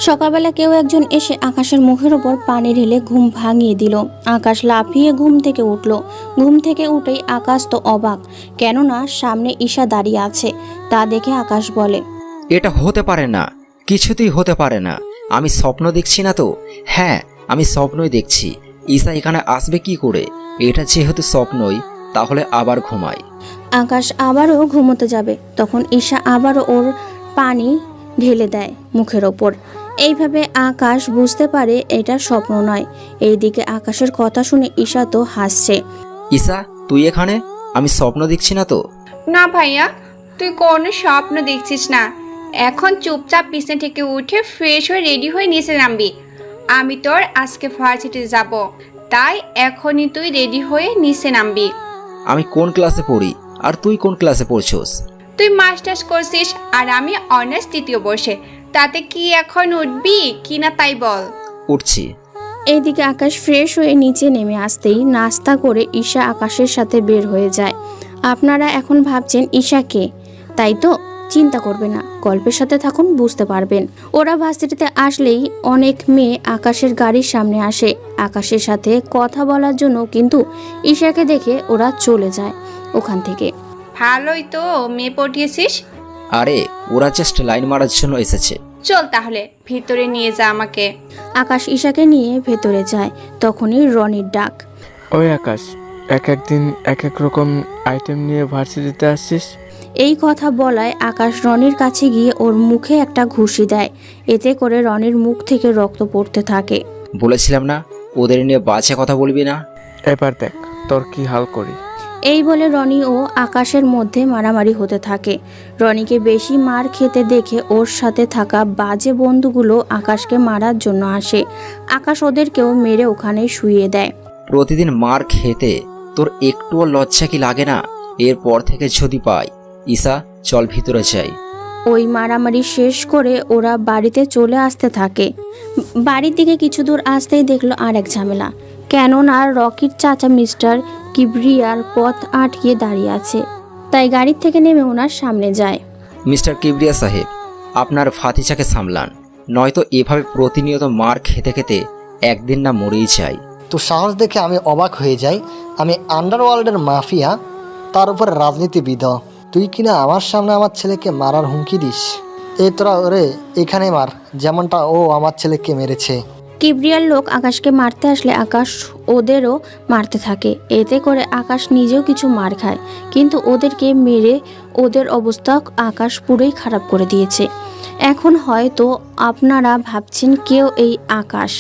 সকালবেলা কেউ একজন এসে আকাশের মুখের ওপর পানি ঢেলে ঘুম ভাঙিয়ে দিল। আকাশ লাফিয়ে ঘুম থেকে উঠল। ঘুম থেকে উঠেই আকাশ তো অবাক, কেননা সামনে ঈশা দাঁড়িয়ে আছে। তা দেখে আকাশ বলে, এটা হতে পারে না, কিছুতেই হতে পারে না। আমি স্বপ্ন দেখছি না তো? হ্যাঁ, আমি স্বপ্নই দেখছি। ঈশা এখানে আসবে কি করে? এটা যেহেতু স্বপ্নই, তাহলে আবার ঘুমাই। আকাশ আবারও ঘুমোতে যাবে, তখন ঈশা আবারও ওর পানি ঢেলে দেয় মুখের ওপর। এইভাবে আকাশ বুঝতে পারে এটা স্বপ্ন নয়। এইদিকে আকাশের কথা শুনে ঈশা তো হাসছে। ঈশা, তুই এখানে? আমি স্বপ্ন দেখছি না তো? না ভাইয়া, তুই কোনো স্বপ্ন দেখছিস না। এখন চুপচাপ বিছানা থেকে উঠে ফ্রেশ হয়ে রেডি হয়ে নিচে নামবি। আমি তোর আজকে ভার্সিটি যাব, তাই এখনই তুই রেডি হয়ে নিচে নামবি। আমি কোন ক্লাসে পড়ি আর তুই কোন ক্লাসে পড়ছস? তুই মাস্টার্স করছিস আর আমি অনার্স তৃতীয় বর্ষে, তাতে কি এখন উঠবি কি না তাই বল। উঠছি। এইদিকে আকাশ ফ্রেশ হয়ে নিচে নেমে আসতেই নাস্তা করে ঈশা আকাশের সাথে বের হয়ে যায়। আপনারা এখন ভাবছেন ঈশা কে, তাই তো? চিন্তা করবে না, গল্পের সাথে থাকুন, বুঝতে পারবেন। ওরা ভার্সিটিতে আসলেই অনেক মেয়ে আকাশের গাড়ির সামনে আসে আকাশের সাথে কথা বলার জন্য, কিন্তু ঈশাকে দেখে ওরা চলে যায় ওখান থেকে। ভালোই তো মেয়ে পটিয়েছিস। আরে, ওরা জাস্ট লাইন মারার জন্য এসেছে। চল তাহলে ভিতরে নিয়ে যা আমাকে। আকাশ ঈশাকে নিয়ে ভেতরে যায়। তখনই রনির ডাক। ওই আকাশ, এক একদিন এক এক রকম আইটেম নিয়ে ভার্সিটিতে আসছিস। এই কথা বলায় আকাশ রনির কাছে গিয়ে ওর মুখে একটা ঘুষি দেয়। এতে করে রনির মুখ থেকে রক্ত পড়তে থাকে। বলেছিলাম না, ওদের নিয়ে বাজে কথা বলবি না। এবার দেখ তোর কি হাল করি। এই বলে রনি ও আকাশের মধ্যে মারামারি হতে থাকে। রনিকে বেশি মার খেতে দেখে ওর সাথে থাকা বাজে বন্ধুগুলো আকাশকে মারার জন্য আসে। আকাশ ওদেরকেও মেরে ওখানে শুইয়ে দেয়। প্রতিদিন মার খেতে তোর একটুও লজ্জা কি লাগে না? এরপর থেকে যদি পাই। ঈশা, চল ভিতরে যাই। ওই মারামারি শেষ করে ওরা বাড়িতে চলে আসতে থাকে। বাড়ির দিকে কিছু দূর আসতেই দেখলো আর এক ঝামেলা, কেননা রকির চাচা মিস্টার কিবরিয়ার পথ আটকিয়ে দাঁড়িয়ে আছে। তাই গাড়ির থেকে নেমে ওনার সামনে যায়। মিস্টার কিবরিয়া সাহেব, আপনার ভাতিজাকে সামলান, নয়তো এভাবে প্রতিনিয়ত মার খেতে খেতে একদিন না মরেই যায়। তো সাহস দেখে আমি অবাক হয়ে যাই। আমি আন্ডারওয়ার্ল্ডের মাফিয়া, তার উপর রাজনীতিবিদ। তুই কিনা আমার সামনে আমার ছেলেকে মারার হুমকি দিস? তোরা ওরে এখানে মার, যেমনটা ও আমার ছেলেকে মেরেছে। কিবরিয়ার লোক আকাশকে মারতে আসলে আকাশ ওদেরও মারতে থাকে। এতে করে আকাশ নিজেও কিছু মার খায়, কিন্তু ওদেরকে মেরে ওদের অবস্থা আকাশ পুরোই খারাপ করে দিয়েছে। এখন হয়তো আপনারা ভাবছেন কেউ এই আকাশ,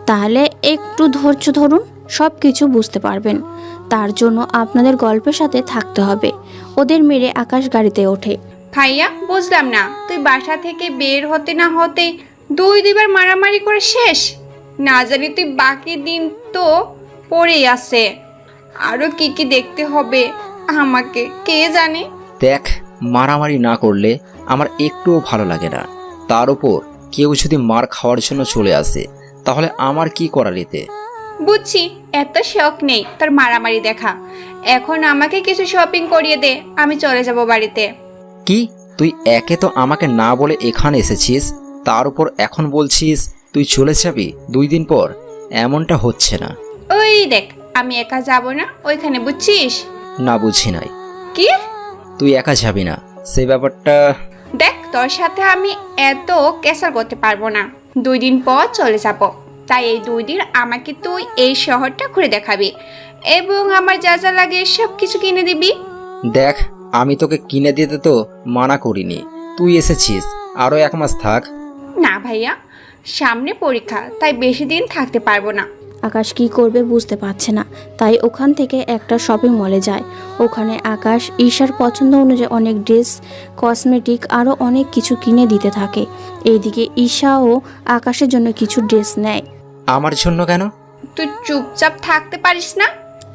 তাহলে একটু ধৈর্য ধরুন, সব কিছু বুঝতে পারবেন। তার জন্য আপনাদের গল্পের সাথে থাকতে হবে। ওদের মেরে আকাশ গাড়িতে ওঠে। ভাইয়া, বুঝলাম না, তুই বাসা থেকে বের হতে না হতে দুইবার মারামারি করে শেষ? না জানি তুই বাকি দিন তো পড়েই আছে। আরো কি কি দেখতে হবে আমাকে কে জানে। দেখ, মারামারি না করলে আমার একটুও ভালো লাগে না। তার উপর কেউ যদি মার খাওয়ার জন্য চলে আসে, তাহলে আমার কি করার এতে? বুঝছি, এত শখ নেই তোর মারামারি দেখা। এখন আমাকে কিছু শপিং করিয়ে দে, আমি চলে যাব বাড়িতে। কি, তুই একে তো আমাকে না বলে এখানে এসেছিস, তার উপর এখন বলছিস তুই চলে যাবি 2 দিন পর? এমনটা হচ্ছে না। ওই দেখ, আমি একা যাব না ওইখানে, বুঝছিস? না, বুঝি নাই। কি? তুই একা যাবি না, সেই ব্যাপারটা। দেখ, তোর সাথে আমি এত ক্যাসাল করতে পারবো না। 2 দিন পর চলে যাব, তাই এই 2 দিন আমাকে তুই এই শহরটা ঘুরে দেখাবি এবং আমার যা যা লাগে সব কিছু কিনে দিবি। দেখ, আমি তোকে কিনে দিতে তো মানা করিনি, তুই এসেছিস, আরো 1 মাস থাক। না ভাইয়া, সামনে পরীক্ষা, তাই বেশি দিন থাকতে পারবো না। আকাশ কি করবে বুঝতে পারছে না, তাই ওখান থেকে একটা শপিং মলে যায়। ওখানে আকাশ ঈশার পছন্দ অনুযায়ী অনেক ড্রেস, কসমেটিক আরও অনেক কিছু কিনে দিতে থাকে। এইদিকে ঈশাও আকাশের জন্য কিছু ড্রেস নেয়। আমার জন্য কেন? তুই চুপচাপ থাকতে পারিস না?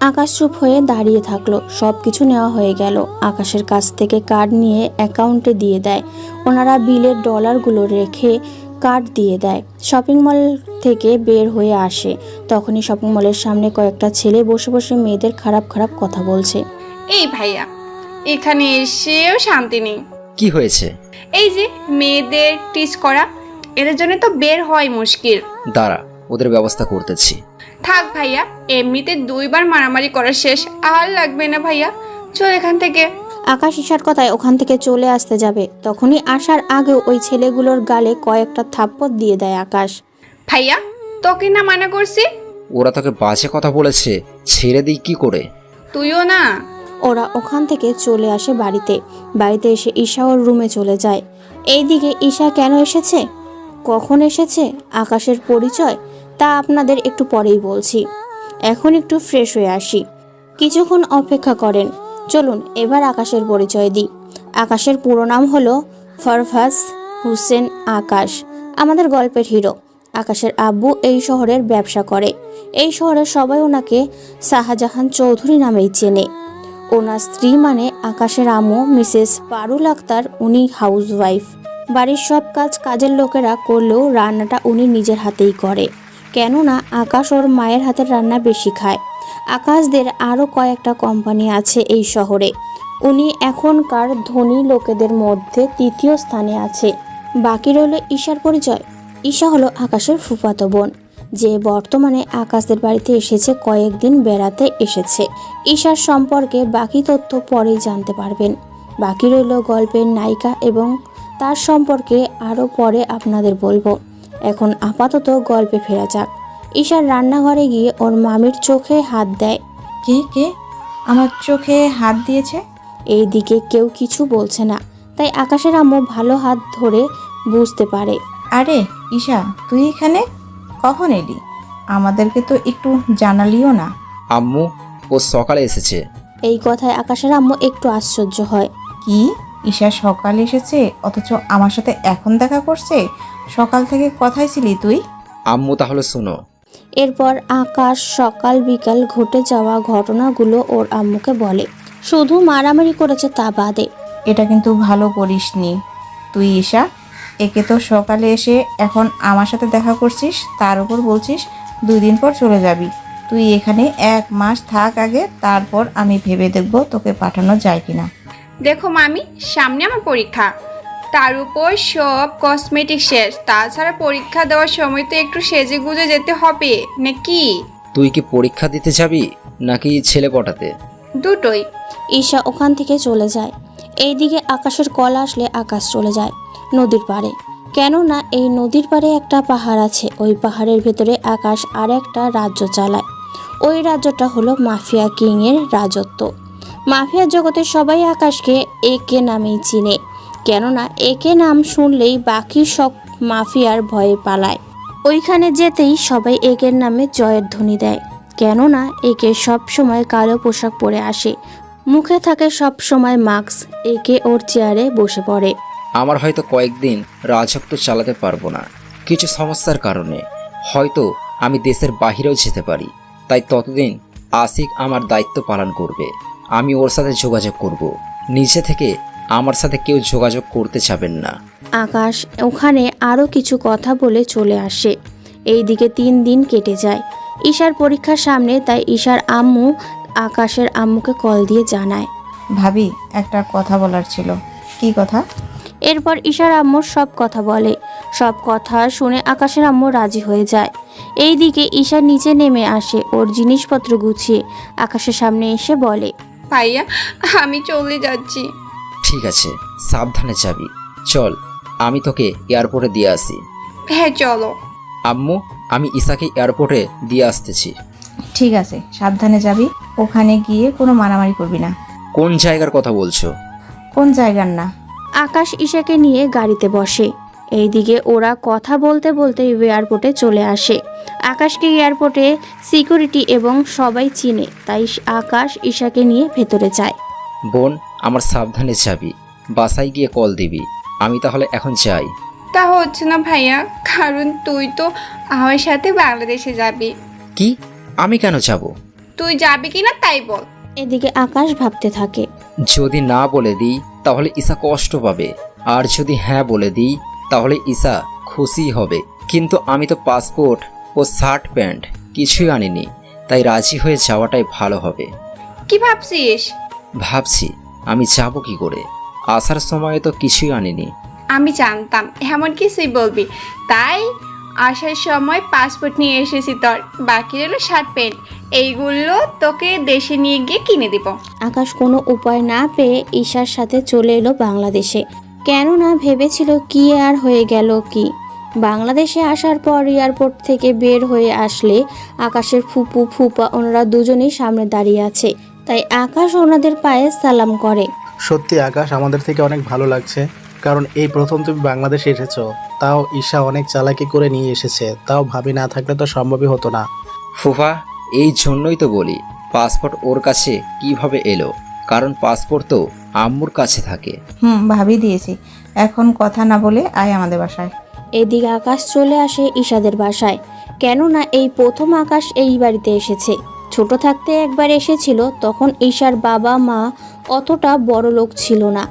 আকাশ চুপ হয়ে দাঁড়িয়ে থাকলো। সব কিছু নেওয়া হয়ে গেল। আকাশের কাছ থেকে কার্ড নিয়ে অ্যাকাউন্টে দিয়ে দেয়। ওনারা বিলের ডলারগুলো রেখে কার্ড দিয়ে দেয়। শপিং মল থেকে বের হয়ে আসে। তখনই শপিং মলের সামনে কয়েকটা ছেলে বসে বসে মেয়েদের খারাপ খারাপ কথা বলছে। এই ভাইয়া, এখানে এসেও শান্তি নেই। কি হয়েছে? এই যে মেয়েদের টিস করা, এদের জন্য তো বের হয় মুশকিল। দাঁড়া, ওদের ব্যবস্থা করতেছি। থাক ভাইয়া, এমনিতে 2 বার মারামারি করা শেষ, আর লাগবে না ভাইয়া, চল এখান থেকে। আকাশ ঈশার কথায় ওখান থেকে চলে আসতে যাবে, তখনই আসার আগেও ওই ছেলেগুলোর গালে কয়েকটা থাপ্পড় দিয়ে দেয় আকাশ। ভাইয়া, তোকে না মানা করছি? ওরা তোকে বাজে কথা বলেছে, ছেড়ে দিই কি করে? তুইও না। ওরা ওখান থেকে চলে আসে বাড়িতে এসে ঈশা ওর রুমে চলে যায়। এইদিকে ঈশা কেন এসেছে, কখন এসেছে, আকাশের পরিচয় তা আপনাদের একটু পরেই বলছি। এখন একটু ফ্রেশ হয়ে আসি, কিছুক্ষণ অপেক্ষা করেন। চলুন এবার আকাশের পরিচয় দিই। আকাশের পুরো নাম হলো ফরহাদ হোসেন আকাশ, আমাদের গল্পের হিরো। আকাশের আব্বু এই শহরের ব্যবসা করে। এই শহরের সবাই ওনাকে শাহজাহান চৌধুরী নামেই চেনে। ওনার স্ত্রী মানে আকাশের আম্মু মিসেস পারুল আক্তার, উনি হাউসওয়াইফ। বাড়ির সব কাজের লোকেরা করলেও রান্নাটা উনি নিজের হাতেই করে, কেননা আকাশ ওর মায়ের হাতের রান্না বেশি খায়। আকাশদের আরও কয়েকটা কোম্পানি আছে এই শহরে। উনি এখনকার ধনী লোকেদের মধ্যে 3য় স্থানে আছে। বাকি রইল ঈশার পরিচয়। ঈশা হলো আকাশের ফুফাতো বোন, যে বর্তমানে আকাশদের বাড়িতে এসেছে, কয়েকদিন বেড়াতে এসেছে। ঈশার সম্পর্কে বাকি তথ্য পরেই জানতে পারবেন। বাকি রইল গল্পের নায়িকা এবং তার সম্পর্কে আরও পরে আপনাদের বলবো। এখন আপাতত গল্পে ফেরা যাক। ঈশার রান্নাঘরে গিয়ে ওর মামির চোখে হাত দেয়। কে আমার চোখে হাত দিয়েছে? এই দিকে কেউ কিছু বলছে না, তাই আকাশের আম্মু ভালো হাত ধরে বুঝতে পারে। আরে ঈশা, তুই এখানে কখন এলি? আমাদেরকে তো একটু জানালিও না। আম্মু, ও সকালে এসেছে। এই কথায় আকাশের আম্মু একটু আশ্চর্য হয়। কি, ঈশা সকালে এসেছে অথচ আমার সাথে এখন দেখা করছে? সকাল থেকে কথাই ছিলি তুই? আম্মু তাহলে শোনো। এরপর আকাশ সকাল বিকাল ঘটে যাওয়া ঘটনাগুলো ওর আম্মুকে বলে। শুধু মারামারি করেছে তা বাদে। এটা কিন্তু ভালো করিসনি তুই ঈশা। একে তো সকালে এসে এখন আমার সাথে দেখা করছিস, তার উপর বলছিস 2 দিন পর চলে যাবি। তুই এখানে 1 মাস থাক আগে, তারপর আমি ভেবে দেখব তোকে পাঠানো যায় কিনা। দেখো মামি, সামনে আমার পরীক্ষা, তার উপর সব কসমেটিক শেষ। তাছাড়া পরীক্ষা দেওয়ার সময় তো একটু সেজে গুজে যেতে হবে নাকি? তুই কি পরীক্ষা দিতে যাবি নাকি ছেলে পটাতে? দুটোই। ঈশা ওখান থেকে চলে যায়। এইদিকে আকাশের কল আসলে আকাশ চলে যায় নদীর পাড়ে, কেননা এই নদীর পাড়ে একটা পাহাড় আছে। ওই পাহাড়ের ভেতরে আকাশ আর একটা রাজ্য চালায়। ওই রাজ্যটা হলো মাফিয়া কিংয়ের রাজত্ব। মাফিয়া জগতে সবাই আকাশকে একে নামেই চিনে, কেননা একে নাম শুনলেই বাকি সব মাফিয়ার ভয়ে পালায়। ওইখানে যেতেই সবাই একের নামে জয়ের ধ্বনি দেয়, কেননা একে সব সময় কালো পোশাক পরে আসে, মুখে থাকে সব সময় মাস্ক। একে ওর চেয়ারে বসে পড়ে। আমার হয়তো কয়েকদিন রাজত্ব চালাতে পারবো না, কিছু সমস্যার কারণে। হয়তো আমি দেশের বাহিরেও যেতে পারি, তাই ততদিন আশিক আমার দায়িত্ব পালন করবে। আমি ওর সাথে যোগাযোগ করব। নিজে থেকে আমার সাথে কেউ যোগাযোগ করতে চাবেন না। আকাশ ওখানে আরও কিছু কথা বলে চলে আসে। এইদিকে 3 দিন কেটে যায় ঈশার পরীক্ষার সামনে, তাই ঈশার আম্মু আকাশের আম্মুকে কল দিয়ে জানায়। ভাবি, একটা কথা বলার ছিল। কি কথা? এরপর ঈশার আম্মুর সব কথা বলে। সব কথা শুনে আকাশের আম্মু রাজি হয়ে যায়। এইদিকে ঈশা নিচে নেমে আসে, ওর জিনিসপত্র গুছিয়ে আকাশের সামনে এসে বলে, ভাইয়া, আমি চলে যাচ্ছি। ঠিক আছে, সাবধানে যাবি। চল, আমি তোকে এয়ারপোর্টে দিয়ে আসি। হ্যাঁ চলো। আম্মু, আমি ঈশাকে এয়ারপোর্টে দিয়ে আসতেছি। ঠিক আছে, সাবধানে যাবি। ওখানে গিয়ে কোনো মারামারি করবি না। কোন জায়গার কথা বলছো? কোন জায়গার না? আকাশ ঈশাকে নিয়ে গাড়িতে বসে। এইদিকে ওরা কথা বলতে বলতে এয়ারপোর্টে চলে আসে। আকাশকে এয়ারপোর্টে সিকিউরিটি এবং সবাই চিনে, তাই আকাশ ঈশাকে নিয়ে ভেতরে যায়। বোন, আমার সাবধানে যাবি। বাসায় গিয়ে কল দিবি। আমি তাহলে এখন যাই। তা হচ্ছে না ভাইয়া, কারণ তুই তো আমার সাথে বাংলাদেশে যাবি। কি? আমি কেন যাব? তুই যাবি কিনা তাই বল। এদিকে আকাশ ভাবতে থাকে। যদি না বলে দিই তাহলে ঈশা কষ্ট পাবে, আর যদি হ্যাঁ বলে দিই তাহলে ঈশা খুশি হবে। কিন্তু আমি তো পাসপোর্ট ও শার্ট প্যান্ট কিছুই আনিনি, তাই রাজি হয়ে যাওয়াটাই ভালো হবে। কি ভাবছিস? ভাবছি আমি যাব কি করে? আসার সময় তো কিছুই আনিনি। আমি জানতাম এমন কিছুই বলবি, তাই আসার সময় পাসপোর্ট নিয়ে এসেছি তোর, বাকি রইলো শার্ট প্যান্ট, এইগুলো তোকে দেশে নিয়ে গিয়ে কিনে দিব। আকাশ কোনো উপায় না পেয়ে ঈশার সাথে চলে এলো বাংলাদেশে। কেননা ভেবেছিল কি আর হয়ে গেল কি, বাংলাদেশে আসার পর এয়ারপোর্ট থেকে বের হয়ে আসলে আকাশের ফুপু ফুপা ওনারা দুজনেই সামনে দাঁড়িয়ে আছে, তাই আকাশ ওনাদের পায়ে সালাম করে। সত্যি আকাশ, আমাদের থেকে অনেক ভালো লাগছে, কারণ এই প্রথম তুমি বাংলাদেশে এসেছো, তাও ঈশা অনেক চালাকি করে নিয়ে এসেছে, তাও ভাবি না থাকলে তো সম্ভবই হতো না। ফুফা, এই জন্যই তো বলি পাসপোর্ট ওর কাছে কিভাবে এলো, কারণ পাসপোর্ট তো আম্মুর কাছে থাকে। ভাবি দিয়েছি, এখন কথা না বলে আয় আমাদের বাসায়। এদিকে আকাশ চলে আসে ঈশাদের বাসায়, কেননা এই প্রথম আকাশ এই বাড়িতে এসেছে। ছোট থাকতে একবার এসেছিল, তখন ঈশার বাবা মা অতটা বড় লোক ছিল না।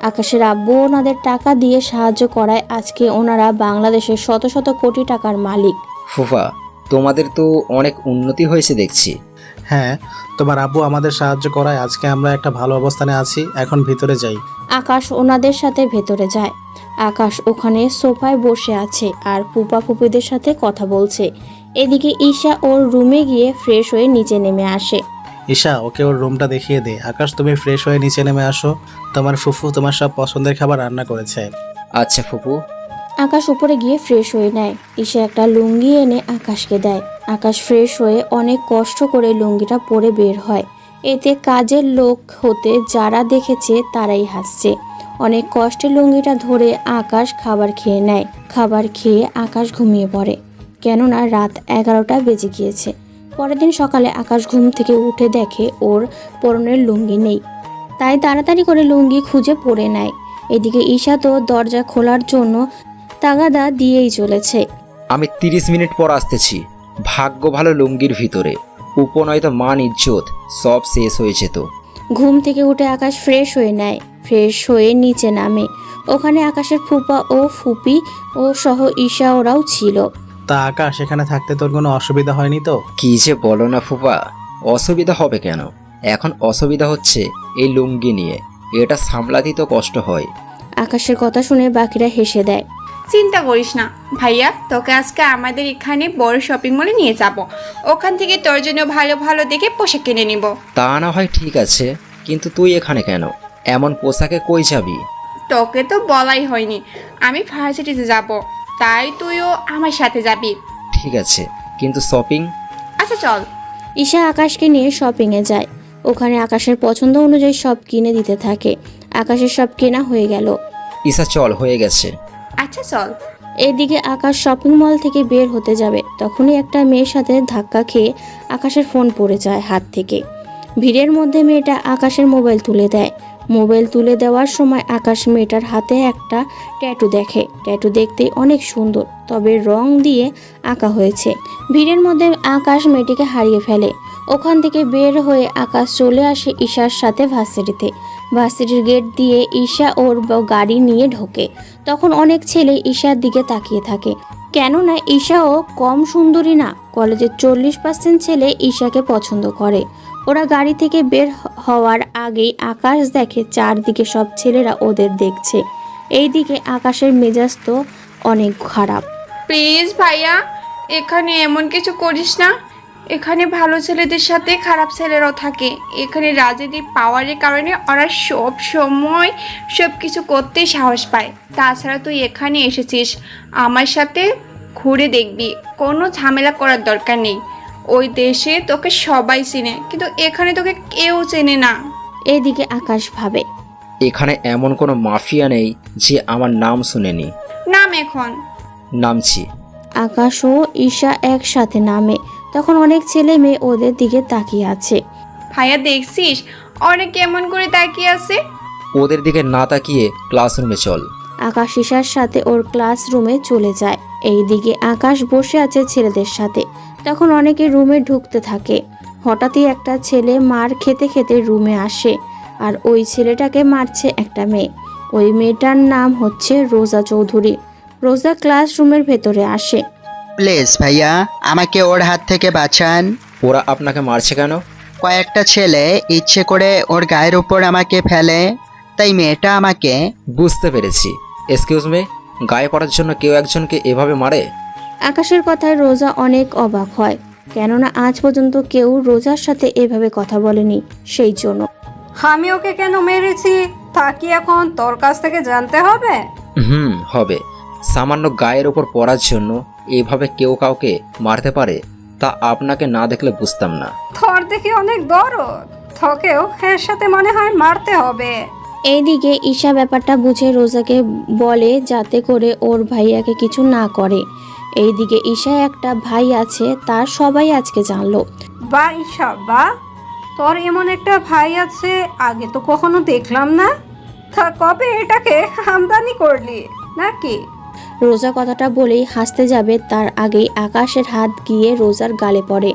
আকাশের আব্বু ওনাদের টাকা দিয়ে সাহায্য করায় আজকে ওনারা বাংলাদেশের শত শত কোটি টাকার মালিক। ফুফা, তোমাদের তো অনেক উন্নতি হয়েছে দেখছি। হ্যাঁ, তোমার আব্বু আমাদের সাহায্য করায় আজকে আমরা একটা ভালো অবস্থানে আছি। এখন ভিতরে যাই। আকাশ ওনাদের সাথে ভেতরে যায়। আকাশ ওখানে সোফায় বসে আছে আর ফুপা ফুপিদের সাথে কথা বলছে। এদিকে ঈশা ওর রুমে গিয়ে ফ্রেশ হয়ে নিচে নেমে আসে। ঈশা, ওকে ওর রুমটা দেখিয়ে দে। আকাশ, তুমি ফ্রেশ হয়ে নিচে নেমে আসো, তোমার ফুফু তোমার সব পছন্দের খাবার রান্না করেছে। আচ্ছা ফুপু। আকাশ উপরে গিয়ে ফ্রেশ হয়ে নেয়। ঈশা একটা লুঙ্গি এনে আকাশকে দেয়। আকাশ ফ্রেশ হয়ে অনেক কষ্ট করে লুঙ্গিটা পরে বের হয়। এতে কাজের লোক হতে যারা দেখেছে তারাই হাসছে। অনেক কষ্টে লুঙ্গিটা ধরে আকাশ খাবার খেয়ে নেয়। খাবার খেয়ে আকাশ ঘুমিয়ে পড়ে, কেননা রাত 11টা বেজে গিয়েছে। পরের দিন সকালে আকাশ ঘুম থেকে উঠে দেখে ওর পরনের লুঙ্গি নেই, তাই তাড়াতাড়ি করে লুঙ্গি খুঁজে পরে নেয়। এদিকে ঈশা তো দরজা খোলার জন্য তাগাদা দিয়েই চলেছে। আমি 30 মিনিট পর আসতেছি। ভাগ্য ভালো লুঙ্গির ভিতরে, উপনয়তো মান ইজ্জত সব শেষ হয়েছে তো। ঘুম থেকে উঠে আকাশ ফ্রেশ হয়ে নেয়। ফ্রেশ হয়ে নিচে নামে। ওখানে আকাশের ফুপা ও ফুপি ও সহ ঈশা ওরাও ছিল। তা আকাশ, এখানে থাকতে তোর কোনো অসুবিধা হয়নি তো? কি যে বলো না ফুপা, অসুবিধা হবে কেন? এখন অসুবিধা হচ্ছে এই লুঙ্গি নিয়ে, এটা সামলাতেই তো কষ্ট হয়। আকাশের কথা শুনে বাকিরা হেসে দেয়। চিন্তা করিস না ভাইয়া, তোকে আজকে আমাদের এখানে বড় শপিং মলে নিয়ে যাব, ওখান থেকে তোর জন্য ভালো ভালো দেখে পোশাক কিনে নিব। তা না হয় ঠিক আছে, কিন্তু তুই এখানে কেন? এমন পোশাকে কই যাবি? তোকে তো বলাই হয়নি, আমি ভার্সিটিতে যাব, তাই তুইও আমার সাথে যাবি। ঠিক আছে, কিন্তু শপিং? আচ্ছা চল। ঈশা আকাশকে নিয়ে শপিংয়ে যায়। ওখানে আকাশের পছন্দ অনুযায়ী সব কিনে দিতে থাকে। আকাশের সব কেনা হয়ে গেল। ঈশা চল, হয়ে গেছে। আচ্ছা চল। এদিকে আকাশ শপিং মল থেকে বের হতে যাবে, তখনই একটা মেয়ের সাথে ধাক্কা খেয়ে আকাশের ফোন পড়ে যায় হাত থেকে। ভিড়ের মধ্যে মেয়েটা আকাশের মোবাইল তুলে দেয়। মোবাইল তুলে দেওয়ার সময় আকাশ মেয়েটার হাতে একটা ট্যাটু দেখে। ট্যাটু দেখতে অনেক সুন্দর, তবে রং দিয়ে আঁকা হয়েছে। ভিড়ের মধ্যে আকাশ মেয়েটিকে হারিয়ে ফেলে। ওখান থেকে বের হয়ে আকাশ চলে আসে ঈশার সাথে ভার্সিটিতে। ভার্সিটির গেট দিয়ে ঈশা ওর গাড়ি নিয়ে ঢোকে। তখন অনেক ছেলে ঈশার দিকে তাকিয়ে থাকে, কেননা ঈশাও কম সুন্দরী না। কলেজের 40% ছেলে ঈশাকে পছন্দ করে। ওরা গাড়ি থেকে বের হওয়ার আগেই আকাশ দেখে চারদিকে সব ছেলেরা ওদের দেখছে। এইদিকে আকাশের মেজাজ তো অনেক খারাপ। প্লিজ ভাইয়া, এখানে এমন কিছু করিস না। এখানে ভালো ছেলেদের সাথে খারাপ ছেলেরাও থাকে। এখানে রাজনীতির পাওয়ারের কারণে ওরা সব সময় সব কিছু করতেই সাহস পায়। তাছাড়া তুই এখানে এসেছিস আমার সাথে ঘুরে দেখবি, কোনো ঝামেলা করার দরকার নেই। ওই দেশে তোকে সবাই চেনে, কিন্তু এখানে তোকে কেউ চেনে না। এইদিকে আকাশ ভাবে, এখানে এমন কোনো মাফিয়া নেই যে আমার নাম শুনেনি। নাম এখন। নামছি। আকাশ ও ঈশা একসাথে নামে। তখন অনেক ছেলে মেয়ে ওদের দিকে তাকিয়ে আছে। ভাইয়া দেখছিস অনেক কেমন করে তাকিয়ে আছে। ওদের দিকে না তাকিয়ে ক্লাসরুমে চল। আকাশ ঈশার সাথে ওর ক্লাসরুমে চলে যায়। এইদিকে আকাশ বসে আছে ছেলেদের সাথে। তখন অনেকে রুমে ঢুকতে থাকে। হঠাৎই একটা ছেলে মার খেতে খেতে রুমে আসে, আর ওই ছেলেটাকে মারছে একটা মেয়ে। ওই মেয়েটার নাম হচ্ছে রোজা চৌধুরী। রোজা ক্লাসরুমের ভেতরে আসে। প্লিজ ভাইয়া, আমাকে ওর হাত থেকে বাঁচান। ওরা আপনাকে মারছে কেন? কয়েকটা ছেলে ইচ্ছে করে ওর গায়ের উপর আমাকে ফেলে, তাই মেয়েটা আমাকে। বুঝতে পেরেছি। এক্সকিউজ মি, গায়ে পড়ার জন্য কেউ একজনকে এভাবে মারে? আকাশের কথায় রোজা অনেক অবাক হয়, কেননা আজ পর্যন্ত কেউ রোজার সাথে এভাবে কথা বলেনি। সেই জন্য আমি ওকে কেন মেরেছি তা কি এখন তোর কাছ থেকে জানতে হবে? হবে। সামান্য গায়ের ওপর পড়ার জন্য এভাবে কেউ কাউকে মারতে পারে, তা আপনাকে না দেখলে বুঝতাম না। তোর দেখি অনেক দরদ, তোকেও এর সাথে মনে হয় মারতে হবে। এইদিকে ঈশা ব্যাপারটা বুঝে রোজাকে বলে যাতে করে ওর ভাইয়াকে কিছু না করে। এইদিকে ঈশা একটা ভাই আছে, তার সবাই আজকে জানলো। বা ঈশা, বা তোর এমন একটা ভাই আছে, আগে তো কখনো দেখলাম না। তা কবে এটাকে আমদানি করলি নাকি? রোজা কথাটা বলেই হাসতে যাবে, তার আগেই আকাশের হাত গিয়ে রোজার গালে পড়ে।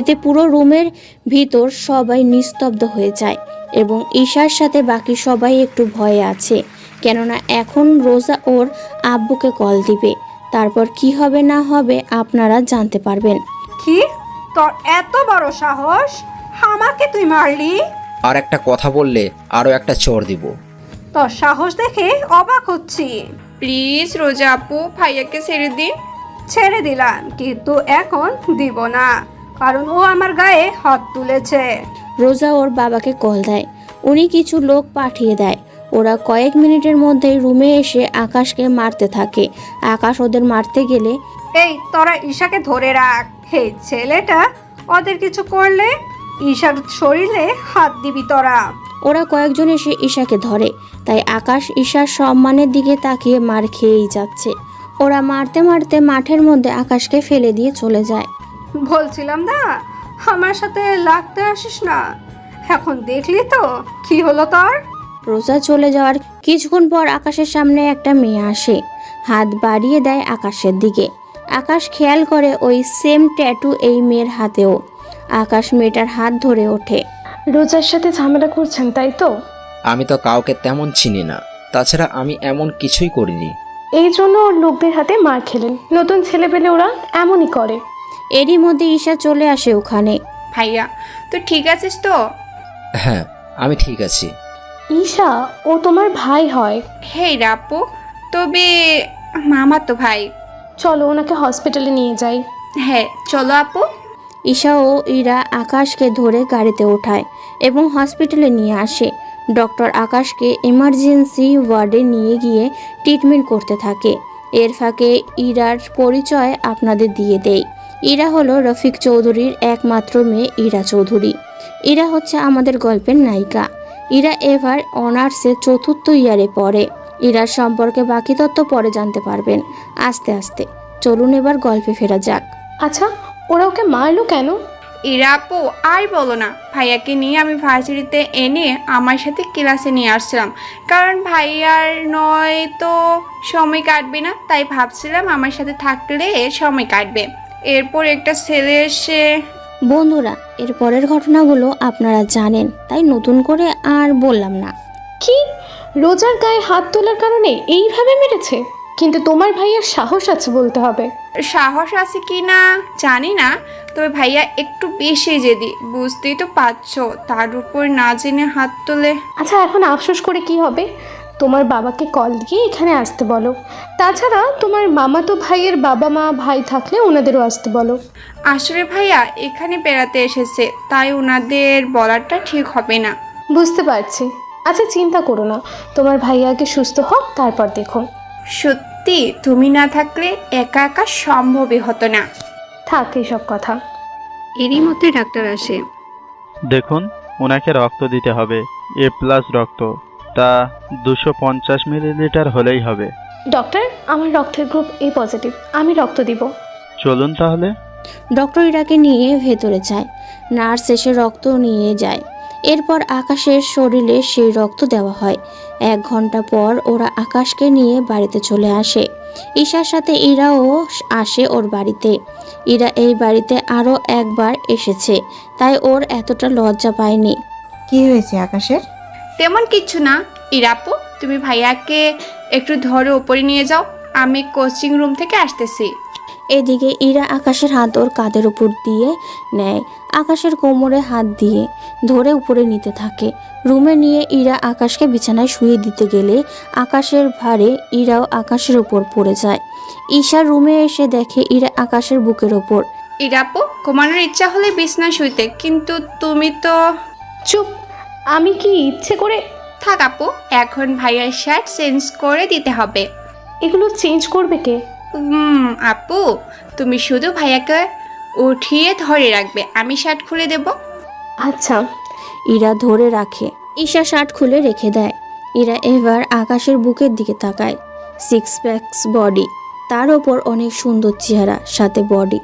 এতে পুরো রুমের ভিতর সবাই নিস্তব্ধ হয়ে যায় এবং ঈশার সাথে বাকি সবাই একটু ভয়ে আছে, কেননা এখন রোজা ওর আব্বুকে কল দিবে। তারপর কি হবে না হবে আপনারা জানতে পারবেন। কি, তোর এত বড় সাহস, আমাকে তুই মারলি? আর একটা কথা বললে আরও একটা চড় দিব। তোর সাহস দেখে অবাক হচ্ছি। প্লিজ রোজা আপু, ভাইয়াকে ছেড়ে দিন। ছেড়ে দিলাম, কিন্তু এখন দিব না, কারণ ও আমার গায়ে হাত তুলেছে। রোজা ওর বাবাকে কল দেয়, উনি কিছু লোক পাঠিয়ে দেয়। ওরা কয়েক মিনিটের মধ্যেই রুমে এসে আকাশকে মারতে থাকে। আকাশ ওদের মারতে গেলে এই তোরা ঈশাকে ধরে রাখ, এই ছেলেটা ওদের কিছু করলে ঈশার শরীরে হাত দিবি তোরা। ওরা কয়েকজন এসে ঈশাকে ধরে, তাই আকাশ ঈশার সম্মানের দিকে তাকিয়ে মার খেয়েই যাচ্ছে। ওরা মারতে মারতে মাঠের মধ্যে আকাশকে ফেলে দিয়ে চলে যায়। বলছিলাম না আমার সাথে লাগতে আসিস না, এখন দেখলি তো কি হলো তোর। রোজা চলে যাওয়ার কিছুক্ষণ পর আকাশের সামনে একটা মেয়ে আসে, হাত বাড়িয়ে দেয় আকাশের দিকে। আকাশ খেয়াল করে ওই সেম ট্যাটু এই মেয়ের হাতেও। আকাশ মেয়েটার হাত ধরে ওঠে। রোজার সাথে ঝামেলা করছেন তাই তো? আমি তো কাউকে তেমন চিনি না, তাছাড়া আমি এমন কিছুই করিনি। এই জন্য ওর লোকদের হাতে মার খেলেন। নতুন ছেলে পেলে ওরা এমনই করে। এরই মধ্যে ঈশা চলে আসে ওখানে। ভাইয়া, তুই ঠিক আছিস তো? হ্যাঁ, আমি ঠিক আছি। ঈশা, ও তোমার ভাই হয়। হেই রাপু, তবে মামা তো ভাই। চলো ওনাকে হসপিটালে নিয়ে যাই। হ্যাঁ চলো আপু। ঈশা ও ইরা আকাশকে ধরে গাড়িতে ওঠায় এবং হসপিটালে নিয়ে আসে। ডক্টর আকাশকে ইমার্জেন্সি ওয়ার্ডে নিয়ে গিয়ে ট্রিটমেন্ট করতে থাকে। এর ফাঁকে ইরার পরিচয় আপনাদের দিয়ে দেই। ইরা হলো রফিক চৌধুরীর একমাত্র মেয়ে ইরা চৌধুরী। ইরা হচ্ছে আমাদের গল্পের নায়িকা। ইরা এবার অনার্সে 4th ইয়ারে পড়ে। ইরার সম্পর্কে বাকি তথ্য পরে জানতে পারবেন আস্তে আস্তে। চলুন এবার গল্পে ফেরা যাক। আচ্ছা, ওরা ওকে মারলো কেন? ইরা আপু আর বলো না, ভাইয়াকে নিয়ে আমি ভার্সিটিতে এনে আমার সাথে ক্লাসে নিয়ে আসছিলাম, কারণ ভাইয়ার নয় তো সময় কাটবে না, তাই ভাবছিলাম আমার সাথে থাকলে সময় কাটবে। এরপর একটা ছেলে এসে। বন্ধুরা, এর পরের ঘটনাগুলো আপনারা জানেন, তাই নতুন করে আর বললাম না। কি, রোজার গায়ে হাত তোলার কারণে এইভাবে মেরেছে? কিন্তু তোমার ভাইয়ের সাহস আছে বলতে হবে। সাহস আছে কি না জানি না, তবে ভাইয়া একটু বেশি জেদি, বুঝতেই তো পারছো, তার উপর না জেনে হাত তোলে। আচ্ছা, এখন আফসোস করে কি হবে? তোমার বাবাকে কল দিয়ে এখানে আসতে বলো। তাছাড়া তোমার মামাতো ভাইয়ের বাবা মা ভাই থাকলে ওনাদেরও আসতে বলো। আসলে ভাইয়া এখানে বেড়াতে এসেছে, তাই ওনাদের বলাটা ঠিক হবে না। বুঝতে পারছি। আচ্ছা, চিন্তা করো না, তোমার ভাইয়া আগে সুস্থ হোক, তারপর দেখো। সত্যি তুমি না থাকলে একা একা সম্ভবই হতো না। থাক এইসব কথা। এরই মধ্যে ডাক্তার আসে। দেখুন, ওনাকে রক্ত দিতে হবে, A+ রক্ত, তা 250 মিলিলিটার হলেই হবে। ডক্টর, আমার রক্তের গ্রুপ A পজিটিভ, আমি রক্ত দিব। চলুন তাহলে। ডক্টর ইরাকে নিয়ে ভেতরে যায়। নার্স এসে রক্ত নিয়ে যায়। এরপর আকাশের শরীরে সেই রক্ত দেওয়া হয়। 1 ঘন্টা পর ওরা আকাশকে নিয়ে বাড়িতে চলে আসে। ঈশার সাথে ইরাও আসে ওর বাড়িতে। ইরা এই বাড়িতে আরও একবার এসেছে, তাই ওর এতটা লজ্জা পায়নি। কি হয়েছে আকাশের? তেমন কিছু না। ইরাপু, তুমি ভাইয়াকে একটু ধরে উপরে নিয়ে যাও, আমি কোচিং রুম থেকে আসতেছি। এদিকে ইরা আকাশের হাত ওর কাঁধের উপর দিয়ে নেয়, আকাশের কোমরে হাত দিয়ে ধরে উপরে নিতে থাকে। রুমে নিয়ে ইরা আকাশকে বিছানায় শুয়ে দিতে গেলে আকাশের ভারে ইরাও আকাশের উপর পড়ে যায়। ঈশা রুমে এসে দেখে ইরা আকাশের বুকের ওপর। ইরাপু, ঘুমানোর ইচ্ছা হলে বিছনা শুইতে, কিন্তু তুমি তো। চুপ, আমি কি ইচ্ছে করে? থাক আপু, এখন ভাইয়ার শার্ট চেঞ্জ করে দিতে হবে। এগুলো চেঞ্জ করবে কে? আপু, তুমি শুধু ভাইয়াকে উঠিয়ে ধরে রাখবে, আমি শার্ট খুলে দেব। আচ্ছা। ইরা ধরে রাখে, ঈশা শার্ট খুলে রেখে দেয়। ইরা এবার আকাশের বুকের দিকে তাকায়। 6 প্যাকস বডি, তার ওপর অনেক সুন্দর চেহারা, সাথে বডি।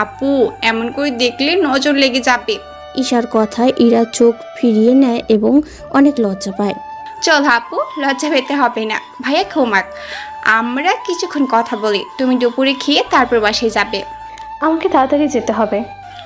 আপু, এমন করে দেখলে নজর লেগে যাবে। ঈশার কথায় ইরা চোখ ফিরিয়ে নেয় এবং অনেক লজ্জা পায়। চল আপু, লজ্জা পেতে হবে না, ভাইয়া ঘুমাক, আমরা কিছুক্ষণ কথা বলি। তুমি দুপুরে খেয়ে তারপর বাসায় যাবে। আমাকে তাড়াতাড়ি যেতে হবে।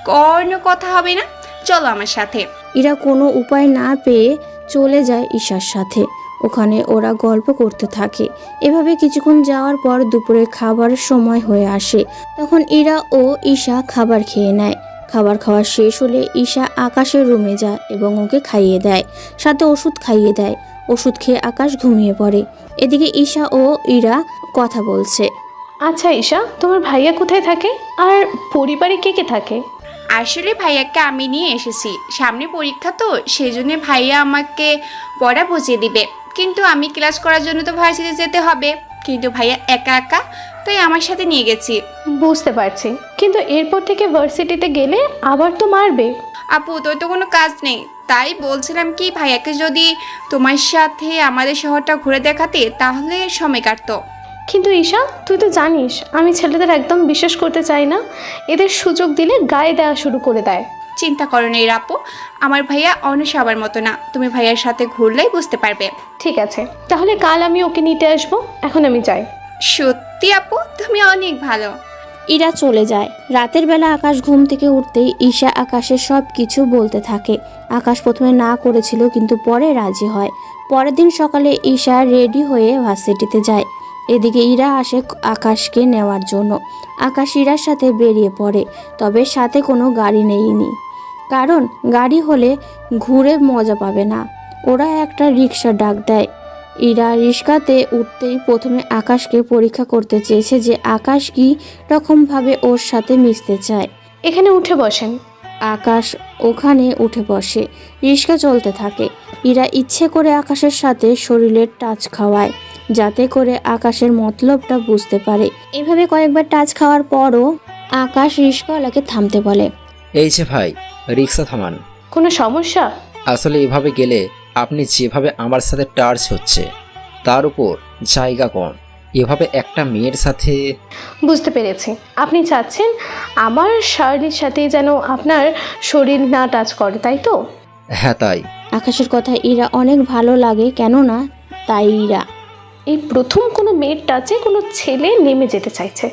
কোনো কথা হবে না, চলো আমার সাথে। ইরা কোনো উপায় না পেয়ে চলে যায় ঈশার সাথে। ওখানে ওরা গল্প করতে থাকে। এভাবে কিছুক্ষণ যাওয়ার পর দুপুরে খাবারের সময় হয়ে আসে। তখন ইরা ও ঈশা খাবার খেয়ে নেয়। খাবার খাওয়া শেষ হলে ঈশা আকাশের রুমে যায় এবং ওকে খাইয়ে দেয়, সাথে ওষুধ খাইয়ে দেয়। ওষুধ খেয়ে আকাশ ঘুমিয়ে পড়ে। এদিকে ঈশা ও ইরা কথা বলছে। আচ্ছা ঈশা, তোমার ভাইয়া কোথায় থাকে আর পরিবারে কে কে থাকে? আসলে ভাইয়াকে আমি নিয়ে এসেছি, সামনে পরীক্ষা তো, সেই জন্য ভাইয়া আমাকে পড়া বুঝিয়ে দিবে। কিন্তু আমি ক্লাস করার জন্য তো ভার্সিটি যেতে হবে, কিন্তু ভাইয়া একা একা, তাই আমার সাথে নিয়ে গেছি। বুঝতে পারছি, কিন্তু এরপর থেকে ভার্সিটিতে গেলে আবার তো মারবে। আপু, তোর তো কোনো কাজ নেই, তাই বলছিলাম কি ভাইয়াকে যদি তোমার সাথে আমাদের শহরটা ঘুরে দেখাতে, তাহলে সময় কাটতো। কিন্তু ঈশা, তুই তো জানিস আমি ছেলেদের একদম বিশ্বাস করতে চাই না। এদের সুযোগ দিলে গায়ে দেওয়া শুরু করে দেয়। চিন্তা করো না আপু, আমার ভাইয়া অন্য সবার মতো না, তুমি ভাইয়ার সাথে ঘুরলেই বুঝতে পারবে। ঠিক আছে, তাহলে কাল আমি ওকে নিতে আসবো। এখন আমি যাই। সত্যি আপু, তুমি অনেক ভালো। ইরা চলে যায়। রাতের বেলা আকাশ ঘুম থেকে উঠতেই ঈশা আকাশের সব কিছু বলতে থাকে। আকাশ প্রথমে না করেছিল, কিন্তু পরে রাজি হয়। পরের দিন সকালে ঈশা রেডি হয়ে ভার্সিটিতে যায়। এদিকে ইরা আসে আকাশকে নেওয়ার জন্য। আকাশ ইরার সাথে বেরিয়ে পড়ে, তবে সাথে কোনো গাড়ি নেয়নি, কারণ গাড়ি হলে ঘুরে মজা পাবে না। ওরা একটা রিক্সা ডাক দেয়। ইরা রিক্সাতে উঠতেই প্রথমে আকাশকে পরীক্ষা করতে চেয়েছে যে আকাশ কী রকমভাবে ওর সাথে মিশতে চায়। এখানে উঠে বসেন। আকাশ ওখানে উঠে বসে। রিক্সা চলতে থাকে। ইরা ইচ্ছে করে আকাশের সাথে শরীরের টাচ খাওয়ায়, যাতে করে আকাশের মতলবটা বুঝতে পারে। এভাবে কয়েকবার টাচ খাওয়ার পরও আকাশ রিক্সাওয়ালাকে থামতে বলে। এই যে ভাই, রিক্সা থামান। কোনো সমস্যা? আসলে এভাবে গেলে আপনি যেভাবে আমার সাথে টাচ হচ্ছে, তার উপর জায়গা কম, এভাবে একটা মেয়ের সাথে। বুঝতে পেরেছি, আপনি চাচ্ছেন আমার শারীরিক সাথে যেন আপনার শরীর না টাচ করে, তাই তো? হ্যাঁ তাই। আকাশের কথা ইরা অনেক ভালো লাগে, কেননা তাই ইরা এই প্রথম কোনো মেয়ের টাচে কোনো ছেলে নেমে যেতে চাইছে।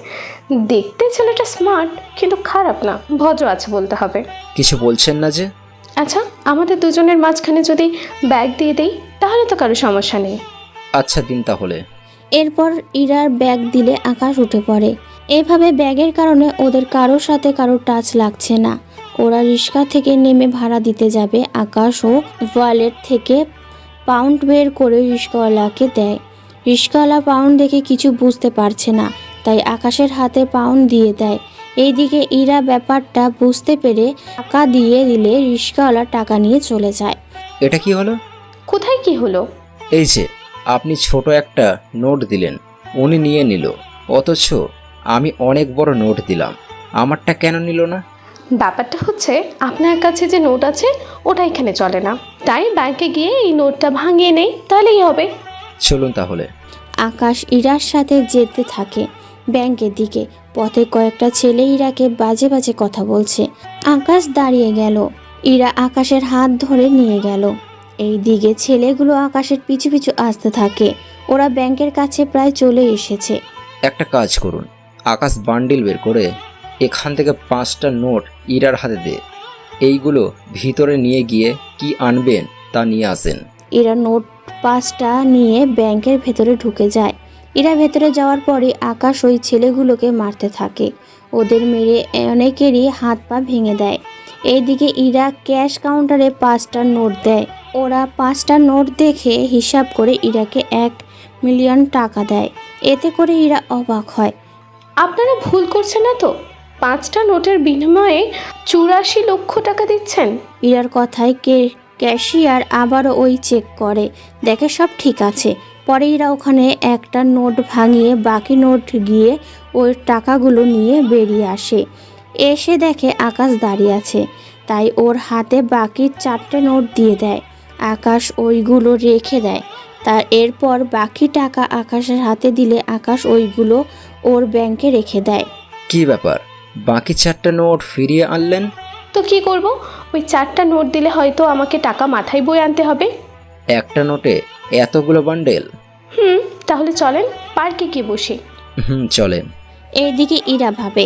দেখতে ছেলেটা স্মার্ট, কিন্তু খারাপ না, ভদ্র আছে বলতে হবে। কিছু বলছেন না যে? আচ্ছা, আমাদের দুজনের মাঝখানে যদি ব্যাগ দিয়ে দেই, তাহলে তো কারো সমস্যা নেই। আচ্ছা দিন তাহলে। এরপর ইরার ব্যাগ দিলে আকাশ উঠে পড়ে। এভাবে ব্যাগের কারণে ওদের কারোর সাথে কারো টাচ লাগছে না। ওরা রিক্সা থেকে নেমে ভাড়া দিতে যাবে। আকাশ ও ওয়ালেট থেকে পাউন্ড বের করে রিক্সাওয়ালাকে দেয়। রিক্সাওয়ালা পাউন্ড দেখে কিছু বুঝতে পারছে না, তাই আকাশের হাতে পাউন্ড দিয়ে দেয়। এইদিকে ইরা ব্যাপারটা বুঝতে পেরে টাকা দিয়ে দিলে রিক্সাওয়ালা টাকা নিয়ে চলে যায়। এটা কি হলো? কোথায় কি হলো? এই যে আপনি ছোট একটা নোট দিলেন, উনি নিয়ে নিল, অথচ আমি অনেক বড় নোট দিলাম, আমারটা কেন নিল না? ব্যাপারটা হচ্ছে, আপনার কাছে যে নোট আছে ওটা এখানে চলে না, তাই ব্যাংকে গিয়ে এই নোটটা ভাঙিয়ে নেই, তাহলেই হবে। চলুন তাহলে। আকাশ ইরার সাথে যেতে থাকে ব্যাংকের দিকে। পথে কয়েকটা ছেলে ইরাকে বাজে বাজে কথা বলছে। আকাশ দাঁড়িয়ে গেল। ইরা আকাশের হাত ধরে নিয়ে গেল। এই দিকে ছেলেগুলো আকাশের পিছু পিছু আসতে থাকে। ওরা ব্যাংকের কাছে প্রায় চলে এসেছে। একটা কাজ করুন, আকাশ বান্ডিল বের করে এখান থেকে 5টা নোট ইরার হাতে দে, এইগুলো ভিতরে নিয়ে গিয়ে কি আনবেন তা নিয়ে আসেন। ইরা নোট 5টা নিয়ে ব্যাংকের ভেতরে ঢুকে যায়। ইরা ভেতরে যাওয়ার পরে আকাশ ওই ছেলেগুলোকে মারতে থাকে। ওদের মেরে অনেকেরই হাত পা ভেঙে দেয়। এইদিকে ইরা ক্যাশ কাউন্টারে 5টা নোট দেয়। ওরা 5টা নোট দেখে হিসাব করে ইরাকে 1 মিলিয়ন টাকা দেয়। এতে করে ইরা অবাক হয়। আপনারা ভুল করছেন না তো? 5টা নোটের বিনিময়ে 84 লক্ষ টাকা দিচ্ছেন? ইরার কথায় ক্যাশিয়ার আবারও ওই চেক করে, দেখে সব ঠিক আছে। পরে ইরা ওখানে একটা নোট ভাঙিয়ে বাকি নোট গিয়ে ওই টাকাগুলো নিয়ে বেরিয়ে আসে। এসে দেখে আকাশ দাঁড়িয়ে আছে, তাই ওর হাতে বাকি 4টে নোট দিয়ে দেয়। আকাশ ওইগুলো রেখে দেয়। তার এরপর বাকি টাকা আকাশের হাতে দিলে আকাশ ওইগুলো ওর ব্যাংকে রেখে দেয়। কি ব্যাপার, বাকি 4টা নোট ফিরিয়ে আনলেন? তো কি করব? ওই 4টা নোট দিলে হয়তো আমাকে টাকা মাথায় বয়ে আনতে হবে। একটা নোটে এতগুলো বান্ডেল? তাহলে চলেন পার্কে গিয়ে বসি। চলেন। এইদিকে ইরা ভাবে,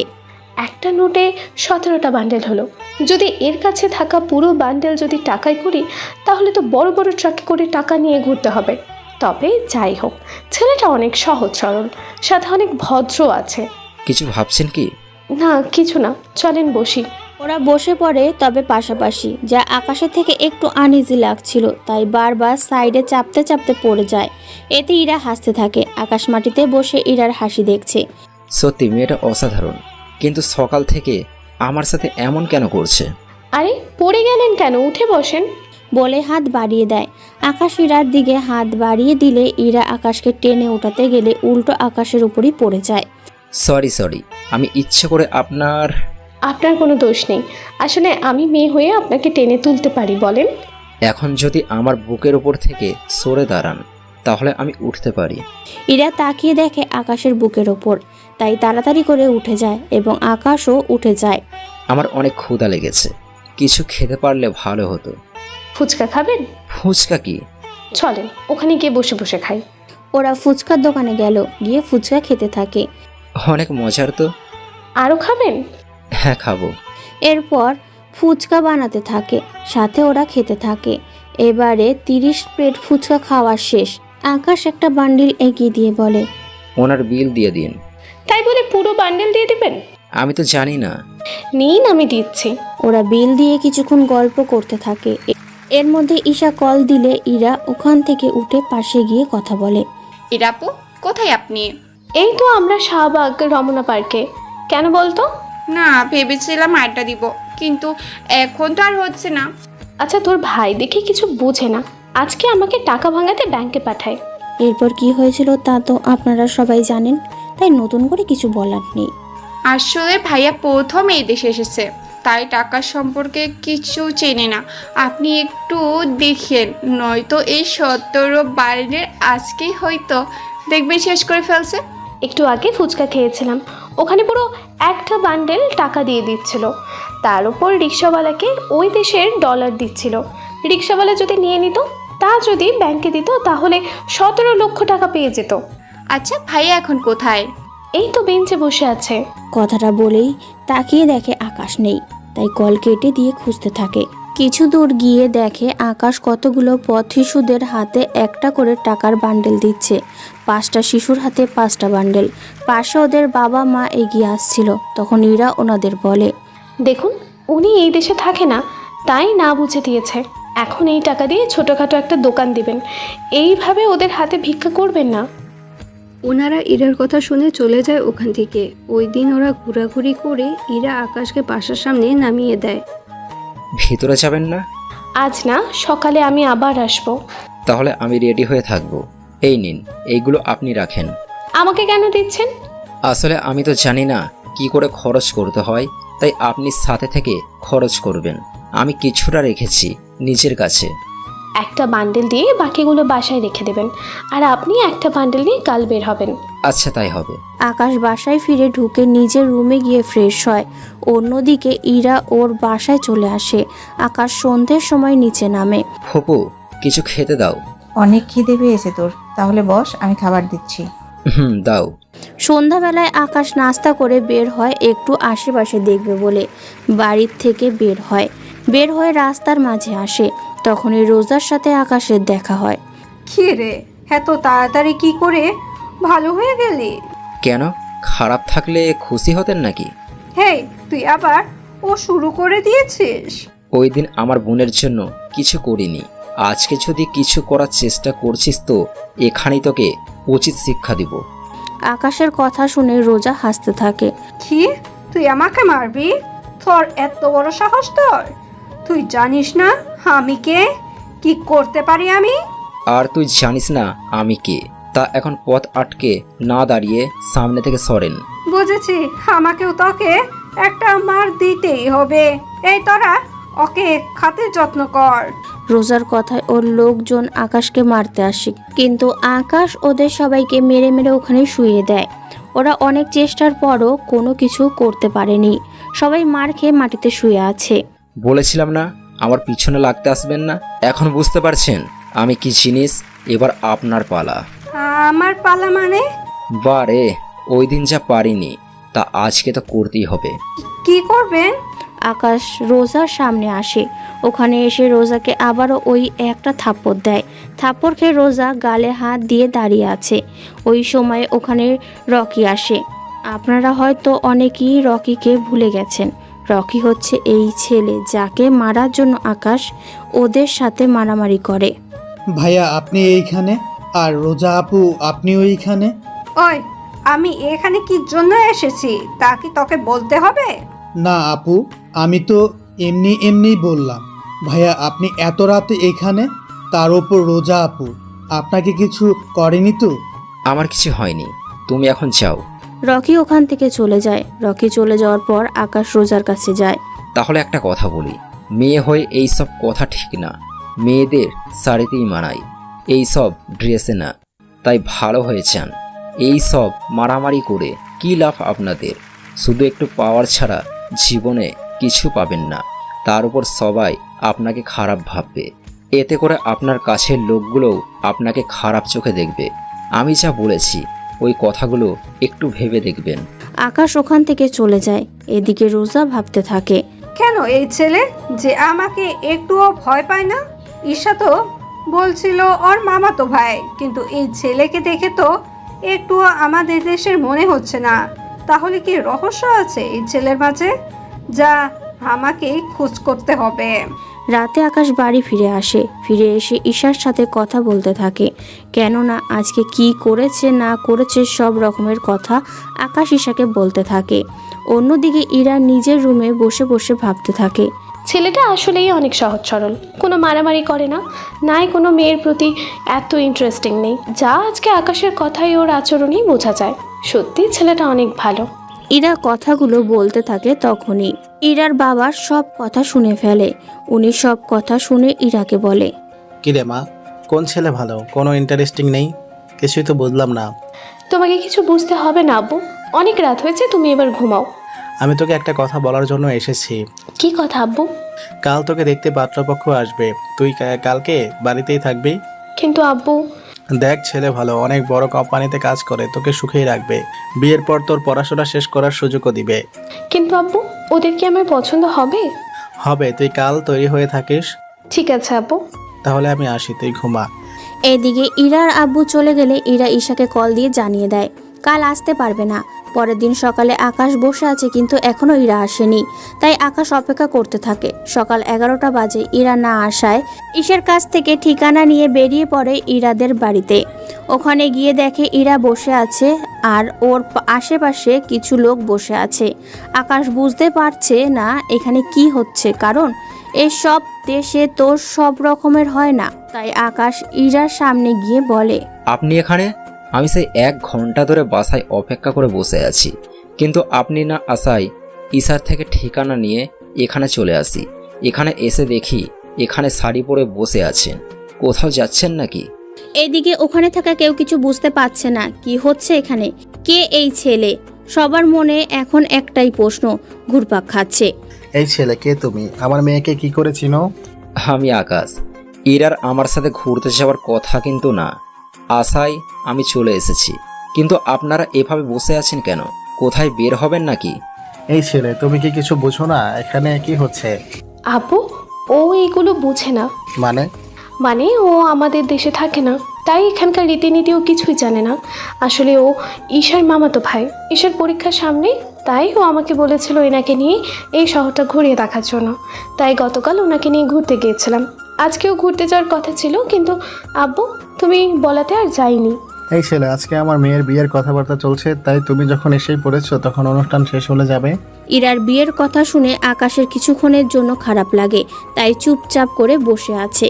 একটা নোটে 17টা বান্ডেল হলো। যদি এর কাছে থাকা পুরো বান্ডেল যদি টাকায় করি, তাহলে তো বড় বড় ট্রাকে করে টাকা নিয়ে ঘুরতে হবে। তবে যাই হোক, ছেলেটা অনেক সহজ সরল, সাথে অনেক ভদ্র আছে। কিছু ভাবছেন কি? না কিছু না, চলেন বসি। ওরা বসে পড়ে, তবে পাশাপাশি, যা আকাশের থেকে একটু আনইজি লাগছিল, তাই বারবার সাইডে চাপতে চাপতে পড়ে যায়। এতে ইরা হাসতে থাকে। আকাশ মাটিতে বসে ইরার হাসি দেখছে। সত্যি মেয়েটা অসাধারণ, কিন্তু সকাল থেকে আমার সাথে এমন কেন করছে? আরে পড়ে গেলেন কেন? উঠে বসেন। বলে হাত বাড়িয়ে দেয়। আকাশ ইরার দিকে হাত বাড়িয়ে দিলে ইরা আকাশকে টেনে ওঠাতে গেলে উল্টো আকাশের উপরই পড়ে যায়। সরি, আমি ইচ্ছে করে আপনার কোনো দোষ নেই। আসলে আমি মেয়ে হয়ে আপনাকে টেনে তুলতে পারি বলেন। এখন যদি আমার বুকের উপর থেকে সরে দাঁড়ান, তাহলে আমি উঠতে পারি। ইরা তাকিয়ে দেখে আকাশের বুকের ওপর, তাই তাড়াতাড়ি করে উঠে যায় এবং আকাশও উঠে যায়। আমার অনেক ক্ষুধা লেগেছে, কিছু খেতে পারলে ভালো হতো। ফুচকা খাবেন? ফুচকা কি? চলেন ওখানে গিয়ে বসে বসে খাই। ওরা ফুচকার দোকানে গেল, গিয়ে ফুচকা খেতে থাকে। অনেক মজার তো। আরও খাবেন? হ্যাঁ খাবো। এরপর ফুচকা বানাতে থাকে, সাথে ওরা খেতে থাকে। এবারে 30 প্লেট ফুচকা খাওয়া শেষ। আকাশ একটা বান্ডিল এগিয়ে দিয়ে বলে, ওনার বিল দিয়ে দিন। তাই বলে পুরো বান্ডেল দিয়ে দিবেন? আমি তো জানি না। নিন আমি দিচ্ছি। ওরা বিল দিয়ে কিছুক্ষণ গল্প করতে থাকে। এর মধ্যে ঈশা কল দিলে ইরা ওখান থেকে উঠে পাশে গিয়ে কথা বলে। ইরাপু, কোথায় আপনি? এই তো আমরা শাহবাগ রমনা পার্কে। কেন বলতো? না, ভেবেছিলাম আড্ডা দিব, কিন্তু এখন তো আর হচ্ছে না। আচ্ছা তোর ভাই দেখি কিছু বোঝে না, আজকে আমাকে টাকা ভাঙাতে ব্যাংকে পাঠায়। এরপর কি হয়েছিল তা তো আপনারা সবাই জানেন, তাই নতুন করে কিছু বলার নেই। আসলে ভাইয়া প্রথম এই দেশে এসেছে, তাই টাকার সম্পর্কে কিছু চেনে না। আপনি একটু দেখেন, নয়তো এই 17 বারের আজকেই হয়তো দেখবেন শেষ করে ফেলছে। একটু আগে ফুচকা খেয়েছিলাম, ওখানে পুরো একটা বান্ডেল টাকা দিয়ে দিচ্ছিল। তার উপর রিক্সাওয়ালাকে ওই দেশের ডলার দিচ্ছিল। রিক্সাওয়ালা যদি নিয়ে নিত, তা যদি ব্যাংকে দিত, তাহলে 17 লক্ষ টাকা পেয়ে যেত। আচ্ছা ভাইয়া এখন কোথায়? এই তো বেঞ্চে বসে আছে। কথাটা বলেই তাকিয়ে দেখে আকাশ নেই, তাই কল কেটে দিয়ে খুঁজতে থাকে। কিছু দূর গিয়ে দেখে আকাশ কতগুলো পথ শিশুদের হাতে একটা করে টাকার বান্ডেল দিচ্ছে। 5টা শিশুর হাতে 5টা বান্ডেল। পাশে ওদের বাবা মা এগিয়ে আসছিল। তখন ইরা ওনাদের বলে, দেখুন উনি এই দেশে থাকে না, তাই না বুঝে দিয়েছে। এখন এই টাকা দিয়ে ছোটোখাটো একটা দোকান দিবেন, এইভাবে ওদের হাতে ভিক্ষা করবেন না। ওনারা ইরার কথা শুনে চলে যায় ওখান থেকে। ওই দিন ওরা ঘোরাঘুরি করে ইরা আকাশকে বাসার সামনে নামিয়ে দেয়। ভিতরে যাবেন না? আজ না, সকালে আমি আবার আসবো। তাহলে আমি রেডি হয়ে থাকবো। এই নিন, এইগুলো আপনি রাখেন। আমাকে কেন দিচ্ছেন? আসলে আমি তো জানি না কি করে খরচ করতে হয়, তাই আপনি সাথে থেকে খরচ করবেন। আমি কিছুটা রেখেছি নিজের কাছে। একটা বান্ডেল দিয়ে বাকিগুলো বাসায় রেখে দেবেন, আর আপনি একটা বান্ডেল নিয়ে কাল বের হবেন। আচ্ছা তাই হবে। আকাশ বাসায় ফিরে ঢুকে নিজের রুমে গিয়ে ফ্রেশ হয়। অন্যদিকে ইরা ওর বাসায় চলে আসে। আকাশ সন্ধ্যের সময় নিচে নামে। ফুপু, কিছু খেতে দাও। অনেক খিদে পেয়েছে তোর, তাহলে বস, আমি খাবার দিচ্ছি। দাও। সন্ধ্যাবেলায় আকাশ নাস্তা করে বের হয় একটু আশেপাশে দেখবে বলে। বাড়ির থেকে বের হয়ে রাস্তার মাঝে আসে। তখনই রোজার সাথে আকাশের দেখা হয়। কি রে, এত তাড়াতাড়ি কি করে ভালো হয়ে গেলি? কেন, খারাপ থাকলে খুশি হতেন নাকি? হেই, তুই আবার ও শুরু করে দিয়েছিস? ওই দিন আমার বোনের জন্য কিছু করিনি, আজকে যদি কিছু করার চেষ্টা করছিস তো এখানেই তোকে উচিত শিক্ষা দিব। আকাশের কথা শুনে রোজা হাসতে থাকে। কি, তুই আমাকে মারবি? তোর এত বড় সাহস তোর? তুই জানিস না আমি কে, কি করতে পারি আমি? আর তুই জানিস না আমি কে, তা এখন পথ আটকে না দাঁড়িয়ে সামনে থেকে সরেন। বুঝেছি, আমাকেও তোকে একটা মার দিতেই হবে। এই তোরা ওকে খাতে যত্ন কর। রোজার কথায় ওর লোকজন আকাশকে মারতে আসে, কিন্তু আকাশ ওদের সবাইকে মেরে মেরে ওখানে শুইয়ে দেয়। ওরা অনেক চেষ্টার পরও কোনো কিছু করতে পারেনি, সবাই মার খেয়ে মাটিতে শুয়ে আছে। বলেছিলাম না আমার পিছনে লাগতে আসবেন না, এখন বুঝতে পারছেন আমি কি জিনিস। এবার আপনার পালা। আমার পালা মানে? বারে, ওই দিন যা পারিনি তা আজকে তো করতেই হবে। কি করবেন? আকাশ রোজার সামনে আসে, ওখানে এসে রোজাকে আবারও ওই একটা থাপ্পড় দেয়। থাপ্পড় খেয়ে রোজা গালে হাত দিয়ে দাঁড়িয়ে আছে। ওই সময় ওখানে রকি আসে। আপনারা হয়তো অনেকেই রকিকে ভুলে গেছেন। রকি হচ্ছে এই ছেলে যাকে মারার জন্য আকাশ ওদের সাথে মারামারি করে। ভাইয়া আপনি এইখানে, আর রোজা আপু আপনিও এইখানে? ওই, আমি এখানে কি জন্য এসেছি তা কি তোকে বলতে হবে? না আপু, আমি তো এমনি বললাম। ভাইয়া আপনি এত রাতে এখানে, তার ওপর রোজা আপু, আপনাকে কিছু করেনি তো? আমার কিছু হয়নি, তুমি এখন যাও। রকি ওখান থেকে চলে যায়। রকি চলে যাওয়ার পর আকাশ রোজার কাছে যায়। তাহলে একটা কথা বলি, মেয়ে হয়ে এই সব কথা ঠিক না, মেয়েদের শাড়িতেই মানায়, এই সব ড্রেসে না। তাই ভালো হয়ে যান, এই সব মারামারি করে কি লাভ আপনাদের? শুধু একটু পাওয়ার ছাড়া জীবনে কিছু পাবেন না, তার উপর সবাই আপনাকে খারাপ ভাববে। এতে করে আপনার কাছের লোকগুলোও আপনাকে খারাপ চোখে দেখবে। আমি যা বলেছি ওই কথাগুলো একটু ভেবে দেখবেন। আকাশ ওখান থেকে চলে যায়। এদিকে রোজা ভাবতে থাকে, কেন এই ছেলে যে আমাকে একটুও ভয় পায় না? ঈশা তো বলছিল ওর মামাতো ভাই, কিন্তু এই ছেলেকে দেখে তো একটুও আমাদের দেশের মনে হচ্ছে না। তাহলে কি রহস্য আছে এই ছেলের মাঝে, যা আমাকেই খোঁজ করতে হবে। রাতে আকাশ বাড়ি ফিরে আসে। ফিরে এসে ঈশার সাথে কথা বলতে থাকে, কেননা আজকে কি করেছে না করেছে সব রকমের কথা আকাশ ঈশাকে বলতে থাকে। অন্যদিকে ইরা নিজের রুমে বসে বসে ভাবতে থাকে, ছেলেটা আসলেই অনেক সহজ সরল, কোনো মারামারি করে না, নাই কোনো মেয়ের প্রতি এত ইন্টারেস্টিং নেই, যা আজকে আকাশের কথাই ওর আচরণেই বোঝা যায়। সত্যি ছেলেটা অনেক ভালো। ইরা কথাগুলো বলতে থাকে, তখনই ইরার বাবা সব কথা শুনে ফেলে। উনি সব কথা শুনে ইরাকে বলে, কিরে মা, কোন ছেলে ভালো, কোনো ইন্টারেস্টিং নেই? কিছুই তো বুঝলাম না। তোমাকে কিছু বুঝতে হবে না আব্বু, অনেক রাত হয়েছে, তুমি এবার ঘুমাও। আমি তোকে একটা কথা বলার জন্য এসেছি। কি কথা আব্বু? কাল তোকে দেখতে পাত্রপক্ষ আসবে, তুই কালকে বাড়িতেই থাকবি। কিন্তু আব্বু। দেখ, ছেলে ভালো, অনেক বড় কোম্পানিতে কাজ করে, তোকে সুখেই রাখবে, বিয়ের পর তোর পড়াশোনা শেষ করার সুযোগও দিবে। কিন্তু আব্বু, ওদের কি আমার পছন্দ হবে? হবে, তুই কাল তৈরি হয়ে থাকিস। ঠিক আছে আব্বু। তাহলে আমি আসি, তুই ঘুমা। এদিকে ইরার আব্বু চলে গেলে ইরা ঈশাকে কল দিয়ে জানিয়ে দেয় কাল আসতে পারবে না। পরের দিন সকালে আকাশ বসে আছে, কিন্তু এখনও ইরা আসেনি। তাই আকাশ অপেক্ষা করতে থাকে। সকাল 11টা বাজে, ইরা না আসায় ঈশার কাছ থেকে ঠিকানা নিয়ে বেরিয়ে পড়ে ইরাদের বাড়িতে। ওখানে গিয়ে দেখে ইরা বসে আছে আর ওর আশেপাশে কিছু লোক বসে আছে। আকাশ বুঝতে পারছে না এখানে কি হচ্ছে, কারণ এসব দেশে তো সব রকমের হয় না। তাই আকাশ ইরার সামনে গিয়ে বলে, আপনি এখানে? আমি সেই 1 ঘন্টা ধরে বাসায় অপেক্ষা করে বসে আছি, কিন্তু আপনি না আসায় ঈশার থেকে ঠিকানা নিয়ে এখানে চলে আসি। এখানে এসে দেখি এখানে শাড়ি পরে বসে আছেন, কোথাও যাচ্ছেন নাকি? এদিকে ওখানে থাকা কেউ কিছু বুঝতে পারছে না কি হচ্ছে এখানে, কে এই ছেলে। সবার মনে এখন একটাই প্রশ্ন ঘুরপাক খাচ্ছে। এই ছেলে কে তুমি? আমার মেয়েকে কি করে চিনো? আমি আকাশ। ইরার আমার সাথে ঘুরতে যাওয়ার কথা কিন্তু না, আশায় আমি চলে এসেছি। কিন্তু আপনারা এভাবে বসে আছেন কেন? কোথায় বের হবেন নাকি? এই ছেলে, তুমি কি কিছু বুঝো না এখানে কি হচ্ছে? আব্বু, ও এগুলো বুঝে না। মানে? মানে ও আমাদের দেশে থাকে না, তাই এখানকার রীতিনীতিও কিছুই জানে না। আসলে ও ঈশার মামাতো ভাই। ঈশার পরীক্ষার সামনে, তাই ও আমাকে বলেছিল এনাকে নিয়ে এই শহরটা ঘুরিয়ে দেখার জন্য। তাই গতকাল ওনাকে নিয়ে ঘুরতে গিয়েছিলাম। আজকেও ঘুরতে যাওয়ার কথা ছিল, কিন্তু আব্বু তুমি বলাতে আর যাইনি। এই ছেলে, আজকে আমার মেয়ের বিয়ের কথাবার্তা চলছে, তাই তুমি যখন এসেই পড়েছো তখন অনুষ্ঠান শেষ হলে যাবে। ইরার বিয়ের কথা শুনে আকাশের কিছুক্ষণের জন্য খারাপ লাগে, তাই চুপচাপ করে বসে আছে।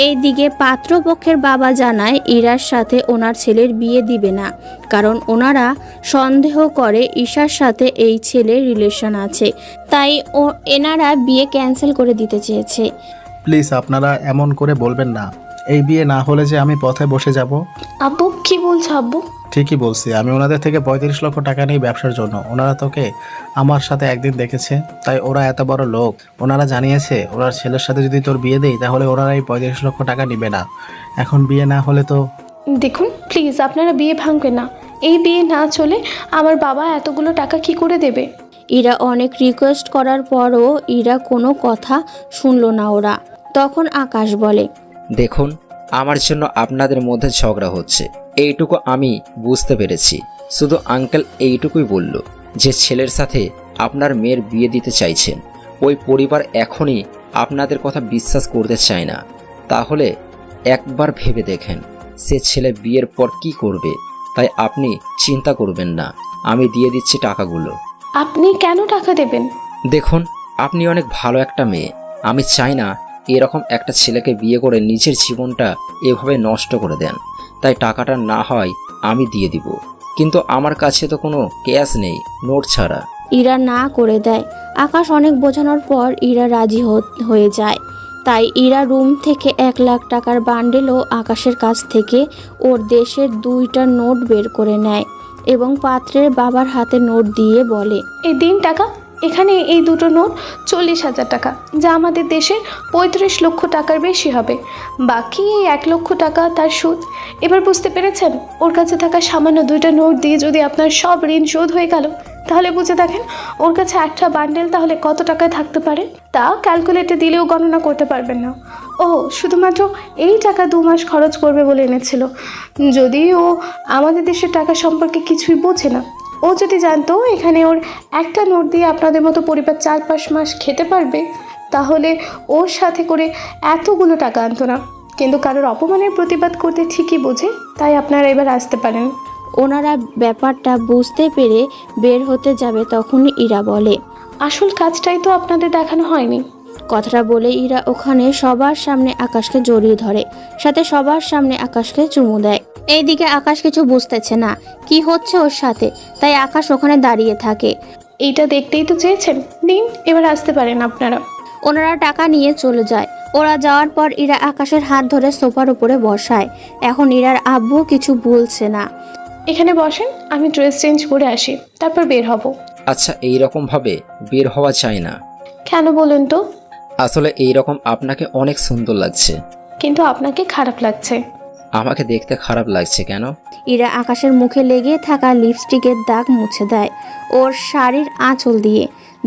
এইদিকে পাত্রপক্ষের বাবা জানায় ইরার সাথে ওনার ছেলের বিয়ে দিবে না, কারণ ওনারা সন্দেহ করে ঈশার সাথে এই ছেলের রিলেশন আছে, তাই এনারা বিয়ে ক্যান্সেল করে দিতে চেয়েছে। প্লিজ আপনারা এমন করে বলবেন না। এই বিয়ে না হলে যে আমি পথে বসে যাব। আব্বু কি বলছো আব্বু? ঠিকই বলছি, আমি ওনাদের থেকে 35 লক্ষ টাকা নিই ব্যবসার জন্য। ওনারা তোকে আমার সাথে একদিন দেখেছে, তাই ওরা এত বড় লোক। ওনারা জানিয়েছে ওনার ছেলের সাথে যদি তোর বিয়ে দেই তাহলে ওনারা এই 35 লক্ষ টাকা নিবে না। এখন বিয়ে না হলে তো। দেখুন প্লিজ, আপনারা বিয়ে ভাঙবেন না। এই বিয়ে না চলে আমার বাবা এতগুলো টাকা কি করে দেবে? ইরা অনেক রিকোয়েস্ট করার পরও ইরা কোনো কথা শুনলো না ওরা। তখন আকাশ বলে, দেখুন, আমার জন্য আপনাদের মধ্যে ঝগড়া হচ্ছে, এইটুকু আমি বুঝতে পেরেছি। শুধু আঙ্কেল এইটুকুই বলল যে ছেলের সাথে আপনার মেয়ের বিয়ে দিতে চাইছেন। ওই পরিবার এখনই আপনাদের কথা বিশ্বাস করতে চায় না। তাহলে একবার ভেবে দেখেন সে ছেলে বিয়ের পর কি করবে। তাই আপনি চিন্তা করবেন না, আমি দিয়ে দিচ্ছি টাকাগুলো। আপনি কেন টাকা দেবেন? দেখুন, আপনি অনেক ভালো একটা মেয়ে। আমি চাই না এরকম একটা ছেলেকে বিয়ে করে নিজের জীবনটা এভাবে নষ্ট করে দেন। তাই টাকাটা না হয় আমি দিয়ে দিব, কিন্তু আমার কাছে তো কোনো ক্যাশ নেই, নোট ছাড়া। ইরা না করে দেয়। আকাশ অনেক বোঝানোর পর ইরা রাজি হয়ে যায়। তাই ইরা রুম থেকে 1 লাখ টাকার বান্ডেলও আকাশের কাছ থেকে ওর দেশের 2টা নোট বের করে নেয় এবং পাত্রের বাবার হাতে নোট দিয়ে বলে, এই দিন টাকা। এখানে এই দুটো নোট 40,000 টাকা, যা আমাদের দেশের 35 লক্ষ টাকার বেশি হবে। বাকি এই 1 লক্ষ টাকা তার সুদ। এবার বুঝতে পেরেছেন? ওর কাছে থাকা সামান্য 2টা নোট দিয়ে যদি আপনার সব ঋণ শোধ হয়ে গেল, তাহলে বুঝে দেখেন ওর কাছে একটা বান্ডেল তাহলে কত টাকায় থাকতে পারে। তা ক্যালকুলেটে দিলেও গণনা করতে পারবেন না। ও শুধুমাত্র এই টাকা 2 মাস খরচ করবে বলে এনেছিল। যদিও আমাদের দেশের টাকা সম্পর্কে কিছুই বোঝে না। ও যদি জানতো এখানে ওর একটা নোট দিয়ে আপনাদের মতো পরিবার 4-5 মাস খেতে পারবে, তাহলে ওর সাথে করে এতগুলো টাকা আনতো না। কিন্তু কারোর অপমানের প্রতিবাদ করতে ঠিকই বোঝে, তাই আপনারা এবার আসতে পারেন। ওনারা ব্যাপারটা বুঝতে পেরে বের হতে যাবে, তখনই ইরা বলে, আসল কাজটাই তো আপনাদের দেখানো হয়নি। কথাটা বলে ইরা ওখানে সবার সামনে আকাশকে জড়িয়ে ধরে, সাথে সবার সামনে আকাশকে চুমু দেয়। এইদিকে আকাশ কিছু বুঝতেছে না কি হচ্ছে ওর সাথে, তাই আকাশ ওখানে দাঁড়িয়ে থাকে। এইটা দেখতেই তো চেয়েছেন, দিন এবার আসতে পারেন আপনারা। ওনারা টাকা নিয়ে চলে যায়। ওরা যাওয়ার পর ইরা আকাশের হাত ধরে সোফার উপরে বসায়। এখন ইরার আব্বু কিছু বলছে না। এখানে বসেন, আমি ড্রেস চেঞ্জ করে আসি, তারপর বের হব। আচ্ছা, এইরকম ভাবে বের হওয়া চাই না। কেন বলুন তো? আসলে এইরকম আপনাকে অনেক সুন্দর লাগছে। কিন্তু আপনাকে খারাপ লাগছে। আমাকে দেখতে খারাপ লাগছে কেন? ইরা আকাশের মুখে লেগে থাকা লিপস্টিকের দাগ মুছে দেয় ওর শাড়ির আঁচল দিয়ে।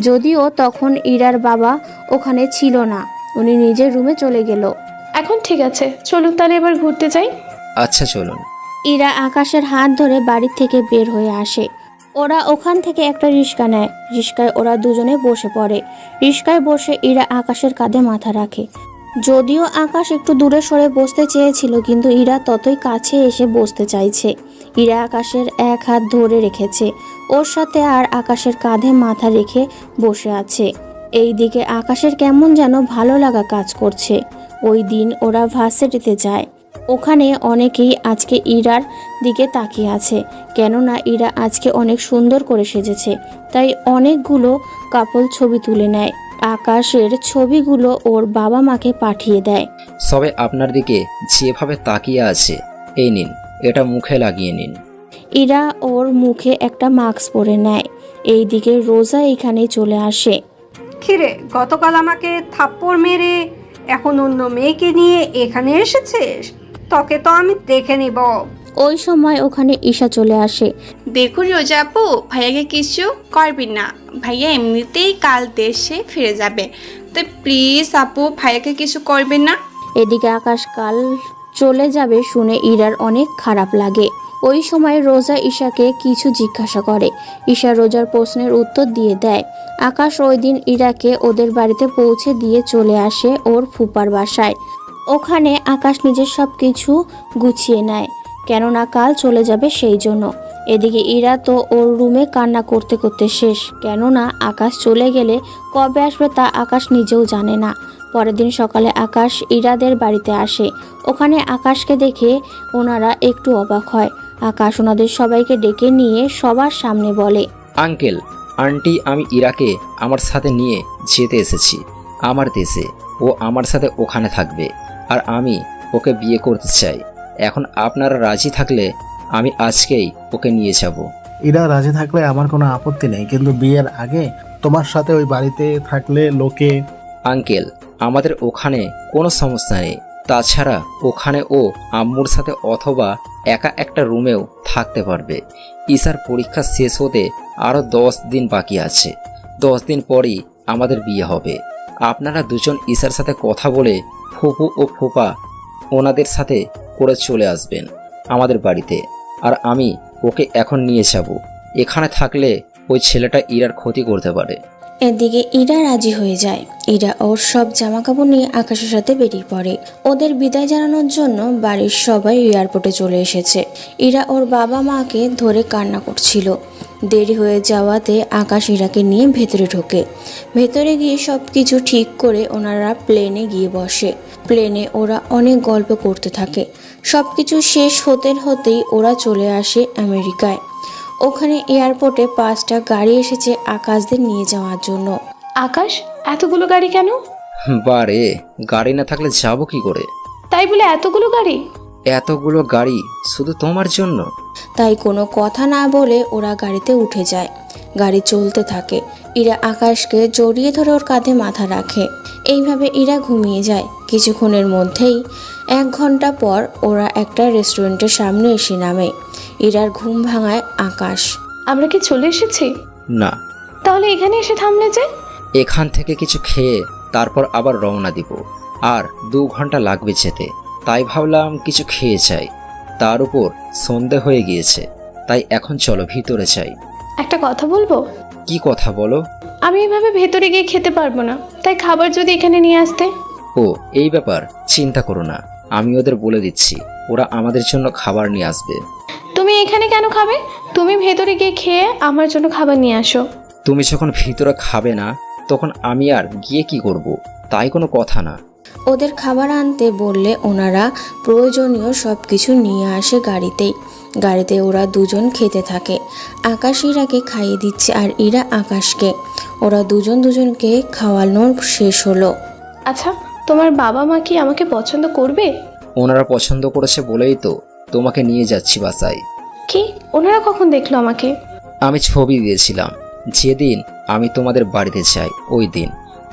যদিও তখন ইরার বাবা ওখানে ছিল না, উনি নিজের রুমে চলে গেল। এখন ঠিক আছে, চলুন তাহলে এবার ঘুরতে যাই। আচ্ছা চলুন। ইরা আকাশের হাত ধরে বাড়ি থেকে বের হয়ে আসে। ওরা ওখান থেকে একটা রিক্সা নেয়। রিক্সায় ওরা দুজনে বসে পড়ে। রিক্সায় বসে ইরা আকাশের কাঁধে মাথা রাখে। যদিও আকাশ একটু দূরে সরে বসতে চেয়েছিল, কিন্তু ইরা ততই কাছে এসে বসতে চাইছে। ইরা আকাশের এক হাত ধরে রেখেছে ওর সাথে, আর আকাশের কাঁধে মাথা রেখে বসে আছে। এই দিকে আকাশের কেমন যেন ভালো লাগা কাজ করছে। ওই দিন ওরা ভার্সিটিতে যায়। ওখানে অনেকেই আজকে ইরার দিকে তাকিয়ে আছে, কেননা ইরা আজকে অনেক সুন্দর করে সেজেছে। তাই অনেকগুলো কাপল ছবি তুলে নেয়। আকাশের ছবিগুলো ওর বাবা মাকে পাঠিয়ে দেয়। সবে আপনার দিকে যেভাবে তাকিয়ে আছে, এই নিন, এটা মুখে লাগিয়ে নিন। ইরা ওর মুখে একটা মাস্ক পরে নেয়। এই দিকে রোজা এখানে চলে আসে। কিরে, গতকাল আমাকে থাপ্পড় মেরে এখন অন্য মেয়েকে নিয়ে এখানে এসেছিস? তোকে তো আমি দেখে নিব। ওই সময় ওখানে ঈশা চলে আসে। দেখুন রোজা আপু, ভাইয়াকে কিছু করবেন না। ভাইয়া এমনিতেই কাল দেশে ফিরে যাবে, তো প্লিজ আপু ভাইয়াকে কিছু করবেন না। এদিকে আকাশ কাল চলে যাবে শুনে ইরার অনেক খারাপ লাগে। ওই সময় রোজা ঈশাকে কিছু জিজ্ঞাসা করে। ঈশা রোজার প্রশ্নের উত্তর দিয়ে দেয়। আকাশ ওই দিন ইরাকে ওদের বাড়িতে পৌঁছে দিয়ে চলে আসে ওর ফুপার বাসায়। ওখানে আকাশ নিজের সব কিছু গুছিয়ে নেয়, কেননা কাল চলে যাবে সেই জন্য। এদিকে ইরা তো ওর রুমে কান্না করতে করতে শেষ, কেননা আকাশ চলে গেলে কবে আসবে তা আকাশ নিজেও জানে না। পরের দিন সকালে আকাশ ইরাদের বাড়িতে আসে। ওখানে আকাশকে দেখে ওনারা একটু অবাক হয়। আকাশ ওনাদের সবাইকে ডেকে নিয়ে সবার সামনে বলে, আঙ্কেল, আন্টি, আমি ইরাকে আমার সাথে নিয়ে যেতে এসেছি আমার দেশে। ও আমার সাথে ওখানে থাকবে আর আমি ওকে বিয়ে করতে চাই। এখন আপনারা রাজি থাকলে আমি আজকেই ওকে নিয়ে যাব। ইরা রাজি থাকলে আমার কোনো আপত্তি নেই, কিন্তু বিয়ের আগে তোমার সাথে ওই বাড়িতে থাকলে লোকে... আঙ্কেল, আমাদের ওখানে কোনো সমস্যা নেই। তাছাড়া ওখানে ও আম্মুর সাথে অথবা একা একটা রুমেও থাকতে পারবে। ঈশার পরীক্ষা শেষ হতে আরও 10 দিন বাকি আছে। 10 দিন পরই আমাদের বিয়ে হবে। আপনারা দুজন ঈশার সাথে কথা বলে ফুপু ও ফুপা ওনাদের সাথে করে চলে আসবেন আমাদের বাড়িতে। আর আমি ওকে এখন নিয়ে যাব। এখানে থাকলে ওই ছেলেটা ইরার ক্ষতি করতে পারে। এদিকে ইরা রাজি হয়ে যায়। ইরা ওর সব জামাকাপড় নিয়ে আকাশের সাথে বেরিয়ে পড়ে। ওদের বিদায় জানানোর জন্য বাড়ির সবাই এয়ারপোর্টে চলে এসেছে। ইরা ওর বাবা মাকে ধরে কান্না করছিল। দেরি হয়ে যাওয়াতে আকাশ ইরাকে নিয়ে ভেতরে ঢোকে। ভেতরে গিয়ে সব কিছু ঠিক করে ওনারা প্লেনে গিয়ে বসে। প্লেনে ওরা অনেক গল্প করতে থাকে। সব কিছু শেষ হতে হতেই ওরা চলে আসে আমেরিকায়। ওখানে এয়ারপোর্টে 5টা গাড়ি এসেছে আকাশদের নিয়ে যাওয়ার জন্য। আকাশ, এতগুলো গাড়ি কেন? বারে, গাড়ি না থাকলে যাব কি করে? তাই বলে এতগুলো গাড়ি? এতগুলো গাড়ি শুধু তোমার জন্য? তাই কোনো কথা না বলে ওরা গাড়িতে উঠে যায়। গাড়ি চলতে থাকে। ইরা আকাশকে জড়িয়ে ধরে ওর কাঁধে মাথা রাখে। এইভাবে ইরা ঘুমিয়ে যায়। কিছুক্ষণের মধ্যেই 1 ঘন্টা পর ওরা একটা রেস্টুরেন্টের সামনে এসে নামে। ইরার ঘুম ভাঙায় আকাশ। আমরা কি চলে এসেছি? না। তাহলে এখানে এসে থামলে যে? এখান থেকে কিছু খেয়ে তারপর আবার রওনা দিব, আর 2 ঘন্টা লাগবে যেতে। তাই ভাবলাম কিছু খেয়ে যাই। তার উপর সন্ধে হয়ে গিয়েছে, তাই এখন চলো ভিতরে যাই। একটা কথা বলবো? কি কথা বলো? আমি এভাবে ভেতরে গিয়ে খেতে পারবো না, তাই খাবার যদি এখানে নিয়ে আসতে। ও, এই ব্যাপার, চিন্তা করো না, আমি ওদের বলে দিচ্ছি, ওরা আমাদের জন্য খাবার নিয়ে আসবে। তুমি এখানে কেন খাবে? তুমি ভেতরে গিয়ে খেয়ে আমার জন্য খাবার নিয়ে আসো। তুমি যখন ভিতরে খাবে না তখন আমি আর গিয়ে কি করব? তাই কোনো কথা না। ওদের খাবার আনতে বললে ওনারা প্রয়োজনীয় সব কিছু নিয়ে আসে গাড়িতেই। গাড়িতে ওরা দুজন খেতে থাকে। আকাশ ইরাকে খাইয়ে দিচ্ছে আর ইরা আকাশকে। ওরা দুজনকে খাওয়ানোর শেষ হলো। আচ্ছা, তোমার বাবা মা কি আমাকে পছন্দ করবে? ওনারা পছন্দ করেছে বলেই তো তোমাকে নিয়ে যাচ্ছি বাসায়। কি? ওনারা কখন দেখলো আমাকে? আমি ছবি দিয়েছিলাম যেদিন আমি তোমাদের বাড়িতে যাই ওই দিন।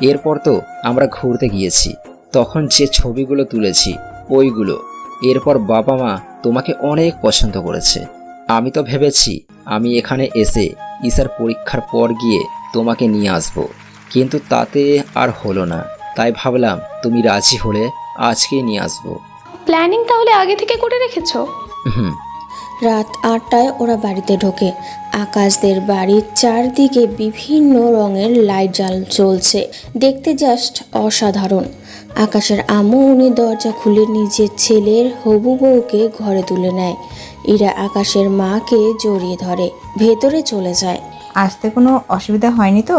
এরপর তো আমরা ঘুরতে গিয়েছি, তখন যে ছবিগুলো তুলেছি ওইগুলো। এরপর বাবা মা তোমাকে অনেক পছন্দ করেছে। আমি তো ভেবেছি আমি এখানে এসে ঈশার পরীক্ষার পর গিয়ে তোমাকে নিয়ে আসব, কিন্তু তাতে আর হলো না। তাই ভাবলাম তুমি রাজি হলে আজকেই নিয়ে আসবো। প্ল্যানিং তাহলে আগে থেকে করে রেখেছো? হুম। রাত 8টায় ওরা বাড়িতে ঢোকে। আকাশদের বাড়ির চারদিকে বিভিন্ন রঙের লাইট জ্বলছে, দেখতে জাস্ট অসাধারণ। আকাশের আম্মু উনি দরজা খুলে নিজের ছেলের হবু বউকে ঘরে তুলে নেয়। ইরা আকাশের মাকে জড়িয়ে ধরে ভেতরে চলে যায়। আসতে কোনো অসুবিধা হয়নি তো?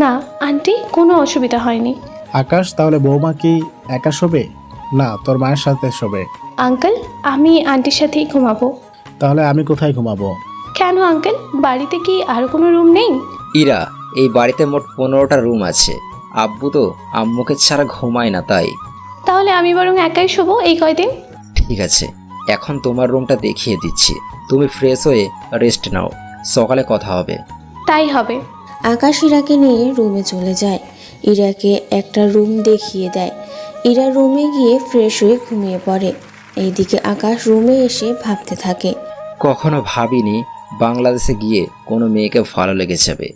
না আন্টি, কোনো অসুবিধা হয়নি। আকাশ, তাহলে বৌমা কি একা শোবে? না, তোর মায়ের সাথে শোবে। আঙ্কেল, আমি আন্টির সাথেই ঘুমাবো। তাহলে আমি কোথায় ঘুমাবো? কেন আঙ্কেল, বাড়িতে কি আর কোনো রুম নেই? ইরা, এই বাড়িতে মোট 15টা রুম আছে। আব্বু তো আম্মুকে ছাড়া ঘুমায় না, তাই। তাহলে আমি বরং একাই শোবো এই কয়দিন। ঠিক আছে, এখন তোমার রুমটা দেখিয়ে দিচ্ছি, তুমি ফ্রেশ হয়ে রেস্ট নাও, সকালে কথা হবে। তাই হবে। আকাশ ইরাকে নিয়ে রুমে চলে যায়। ইরাকে একটা রুম দেখিয়ে দেয়। ইরা রুমে গিয়ে ফ্রেশ হয়ে ঘুমিয়ে পড়ে। এইদিকে আকাশ রুমে এসে ভাবতে থাকে। কখনো ভাবিনি বাংলাদেশে গিয়ে কোনো মেয়েকে ভালো লেগে যাবে।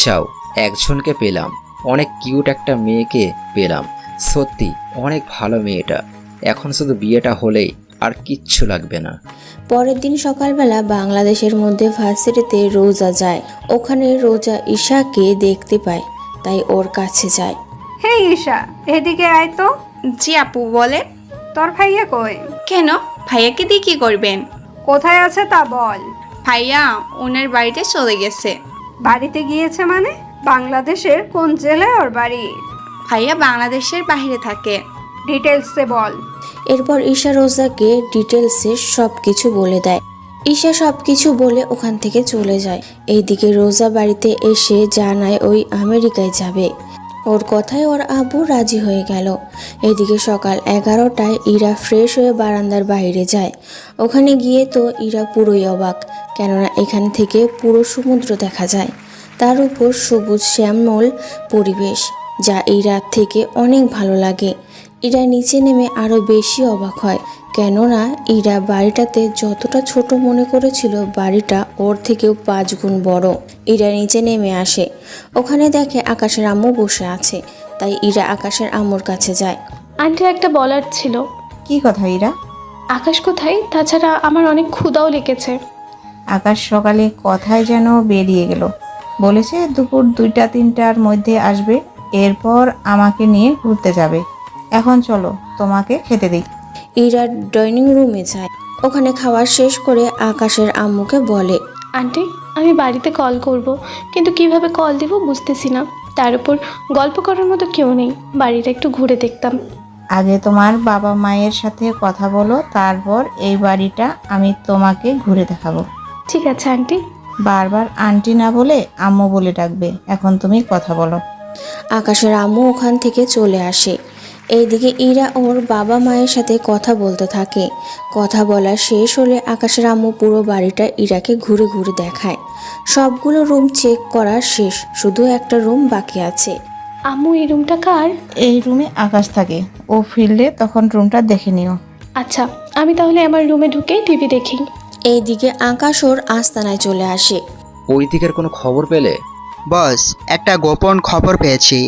যাও, একজনকে পেলাম, অনেক কিউট একটা মেয়েকে পেলাম। সত্যি অনেক ভালো মেয়েটা। এখন শুধু বিয়েটা হলেই আর কিচ্ছু লাগবে না। পরের দিন সকালবেলা বাংলাদেশের মধ্যে ভার্সিটিতে রোজা যায়। ওখানে রোজা ঈশাকে দেখতে পায়, তাই ওর কাছে যায়। হে ঈশা, এদিকে আয় তো। জি আপু বলে। তোর ভাইয়া কই? কেন, ভাইয়াকে দিয়ে কি করবেন? কোথায় আছে তা বল। ভাইয়া ওনার বাড়িতে চলে গেছে। বাড়িতে গিয়েছে মানে? বাংলাদেশের কোন জেলায় ওর বাড়ি? ভাইয়া বাংলাদেশের বাইরে থাকে। ডিটেলসে বল। এরপর ঈশা রোজাকে ডিটেলসে সব কিছু বলে দেয়। ঈশা সব কিছু বলে ওখান থেকে চলে যায়। এইদিকে রোজা বাড়িতে এসে জানায় ওই আমেরিকায় যাবে। ওর কথায় ওর আব্বু রাজি হয়ে গেল। এদিকে সকাল 11টায় ইরা ফ্রেশ হয়ে বারান্দার বাইরে যায়। ওখানে গিয়ে তো ইরা পুরোই অবাক, কেননা এখান থেকে পুরো সমুদ্র দেখা যায়। তার উপর সবুজ শ্যামল পরিবেশ, যা ইরার থেকে অনেক ভালো লাগে। ইরা নিচে নেমে আরও বেশি অবাক হয়, কেননা ইরা বাড়িটাতে যতটা ছোট মনে করেছিল বাড়িটা ওর থেকেও 5 গুণ বড়। ইরা নিচে নেমে আসে, ওখানে দেখে আকাশের আম্মু বসে আছে, তাই ইরা আকাশের আম্মুর কাছে যায়। আন্টি একটা বলার ছিল। কি কথা ইরা? আকাশ কোথায়? তাছাড়া আমার অনেক ক্ষুধাও লেগেছে। আকাশ সকালে কথায় যেন বেরিয়ে গেল, বলেছে দুপুর 2টা-3টার মধ্যে আসবে, এরপর আমাকে নিয়ে ঘুরতে যাবে। এখন চলো তোমাকে খেতে দিই। ইরা ডাইনিং রুমে যায়। ওখানে খাওয়া শেষ করে আকাশের আম্মুকে বলে, আন্টি আমি বাড়িতে কল করব, কিন্তু কিভাবে কল দিব বুঝতেছি না। তার উপর গল্প করার মতো কেউ নেই, বাড়িটা একটু ঘুরে দেখতাম। আগে তোমার বাবা মায়ের সাথে কথা বলো, তারপর এই বাড়িটা আমি তোমাকে ঘুরে দেখাবো। ঠিক আছে আন্টি। বারবার আন্টি না বলে আম্মু বলে ডাকবে। এখন তুমি কথা বলো। আকাশের আম্মু ওখান থেকে চলে আসে। এইদিকে ইরা ওর বাবা মায়ের সাথে কথা বলতে থাকে। কথা বলা শেষ হলে আকাশের আম্মু পুরো বাড়িটা ইরাকে ঘুরে ঘুরে দেখায়। সবগুলো রুম চেক করা শেষ, শুধু একটা রুম বাকি আছে। আম্মু এই রুমটা কার? এই রুমে আকাশ থাকে, ও ফিরলে তখন রুমটা দেখে নিও। আচ্ছা, আমি তাহলে আমার রুমে ঢুকে টিভি দেখি। এইদিকে আকাশ ওর আস্তানায় চলে আসে। ওই দিকের কোনো খবর পেলে? বস, একটা গোপন খবর পেয়েছি।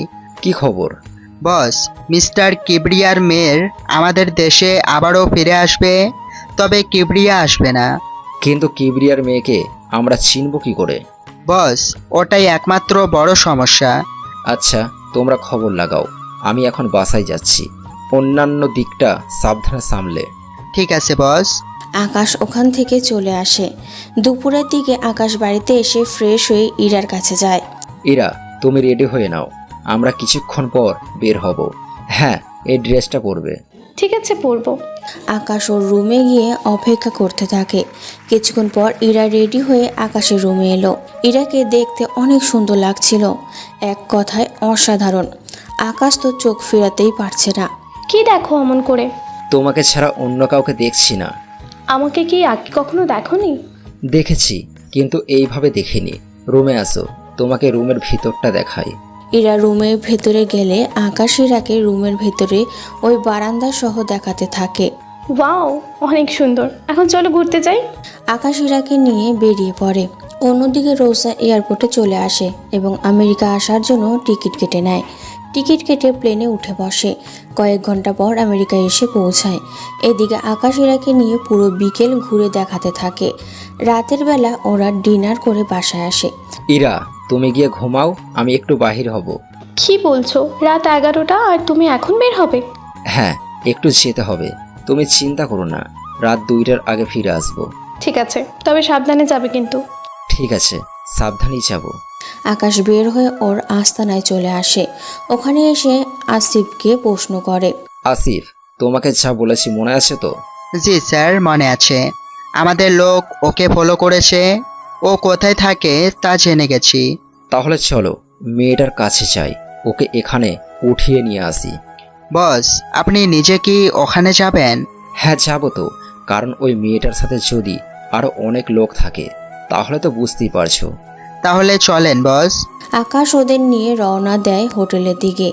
কি খবর? বস, মিস্টার কিবরিয়ার মেয়ের আমাদের দেশে আবারও ফিরে আসবে, তবে কিবরিয়া আসবে না। কিন্তু কিবরিয়ার মেয়েকে আমরা চিনব কি করে? বস, ওটাই একমাত্র বড় সমস্যা। আচ্ছা, তোমরা খবর লাগাও, আমি এখন বাসায় যাচ্ছি। অন্যান্য দিকটা সাবধানে সামলে। ঠিক আছে বস। আকাশ ওখান থেকে চলে আসে। দুপুরের দিকে আকাশ বাড়িতে এসে ফ্রেশ হয়ে ইরার কাছে যায়। ইরা, তুমি রেডি হয়ে নাও, আমরা কিছুক্ষণ পর বের হব। হ্যাঁ, এই ড্রেসটা পরবে। ঠিক আছে পরবো। আকাশ ওর রুমে গিয়ে অপেক্ষা করতে থাকে। কিছুক্ষণ পর ইরা রেডি হয়ে আকাশের রুমে এলো। ইরাকে দেখতে অনেক সুন্দর লাগছিল, এক কথায় অসাধারণ। আকাশ তো চোখ ফেরাতেই পারছে না। কি দেখো অমন করে? তোমাকে ছাড়া অন্য কাউকে দেখছি না। আমাকে কি আগে কখনো দেখোনি? দেখেছি, কিন্তু এইভাবে দেখিনি। রুমে আসো, তোমাকে রুমের ভিতরটা দেখাই। ইরা রুমের ভেতরে গেলে আকাশ ইরাকে রুমের ভেতরে ওই বারান্দা সহ দেখাতে থাকে। ওয়াও, অনেক সুন্দর। এখন চলো ঘুরতে যাই। আকাশ ইরাকে নিয়ে বেরিয়ে পড়ে। অন্যদিকে রোজা এয়ারপোর্টে চলে আসে এবং আমেরিকা আসার জন্য টিকিট কেটে নেয়। টিকিট কেটে প্লেনে উঠে বসে। কয়েক ঘন্টা পর আমেরিকায় এসে পৌঁছায়। এদিকে আকাশ ইরাকে নিয়ে পুরো বিকেল ঘুরে দেখাতে থাকে। রাতের বেলা ওরা ডিনার করে বাসায় আসে। ইরা, তুমি গিয়ে ঘুমাও, আমি একটু বাহির হব। কি বলছো? রাত 11টা আর তুমি এখন বের হবে? হ্যাঁ, একটু যেতে হবে। তুমি চিন্তা করো না, রাত 2টার আগে ফিরে আসবো। ঠিক আছে, তবে সাবধানে যাবে কিন্তু। ঠিক আছে, সাবধানেই যাব। আকাশ বের হয়ে ওর আস্তানায় চলে আসে। ওখানে এসে আসিফকে প্রশ্ন করে। আসিফ, তোমাকে যা বলেছি মনে আছে তো? জি স্যার, মনে আছে। আমাদের লোক ওকে ফলো করেছে, ও কোথায় থাকে তা জেনে গেছি। তাহলে চলো মেয়েটার কাছে যাই, ওকে এখানে উঠিয়ে নিয়ে আসি। বস, আপনি নিজে কি ওখানে যাবেন? হ্যাঁ, যাবো তো, কারণ ওই মেয়েটার সাথে যদি আরো অনেক লোক থাকে তাহলে তো বুঝতেই পারছো। তাহলে চলেন বস। আকাশ ওদের নিয়ে রওনা দেয় হোটেলের দিকে।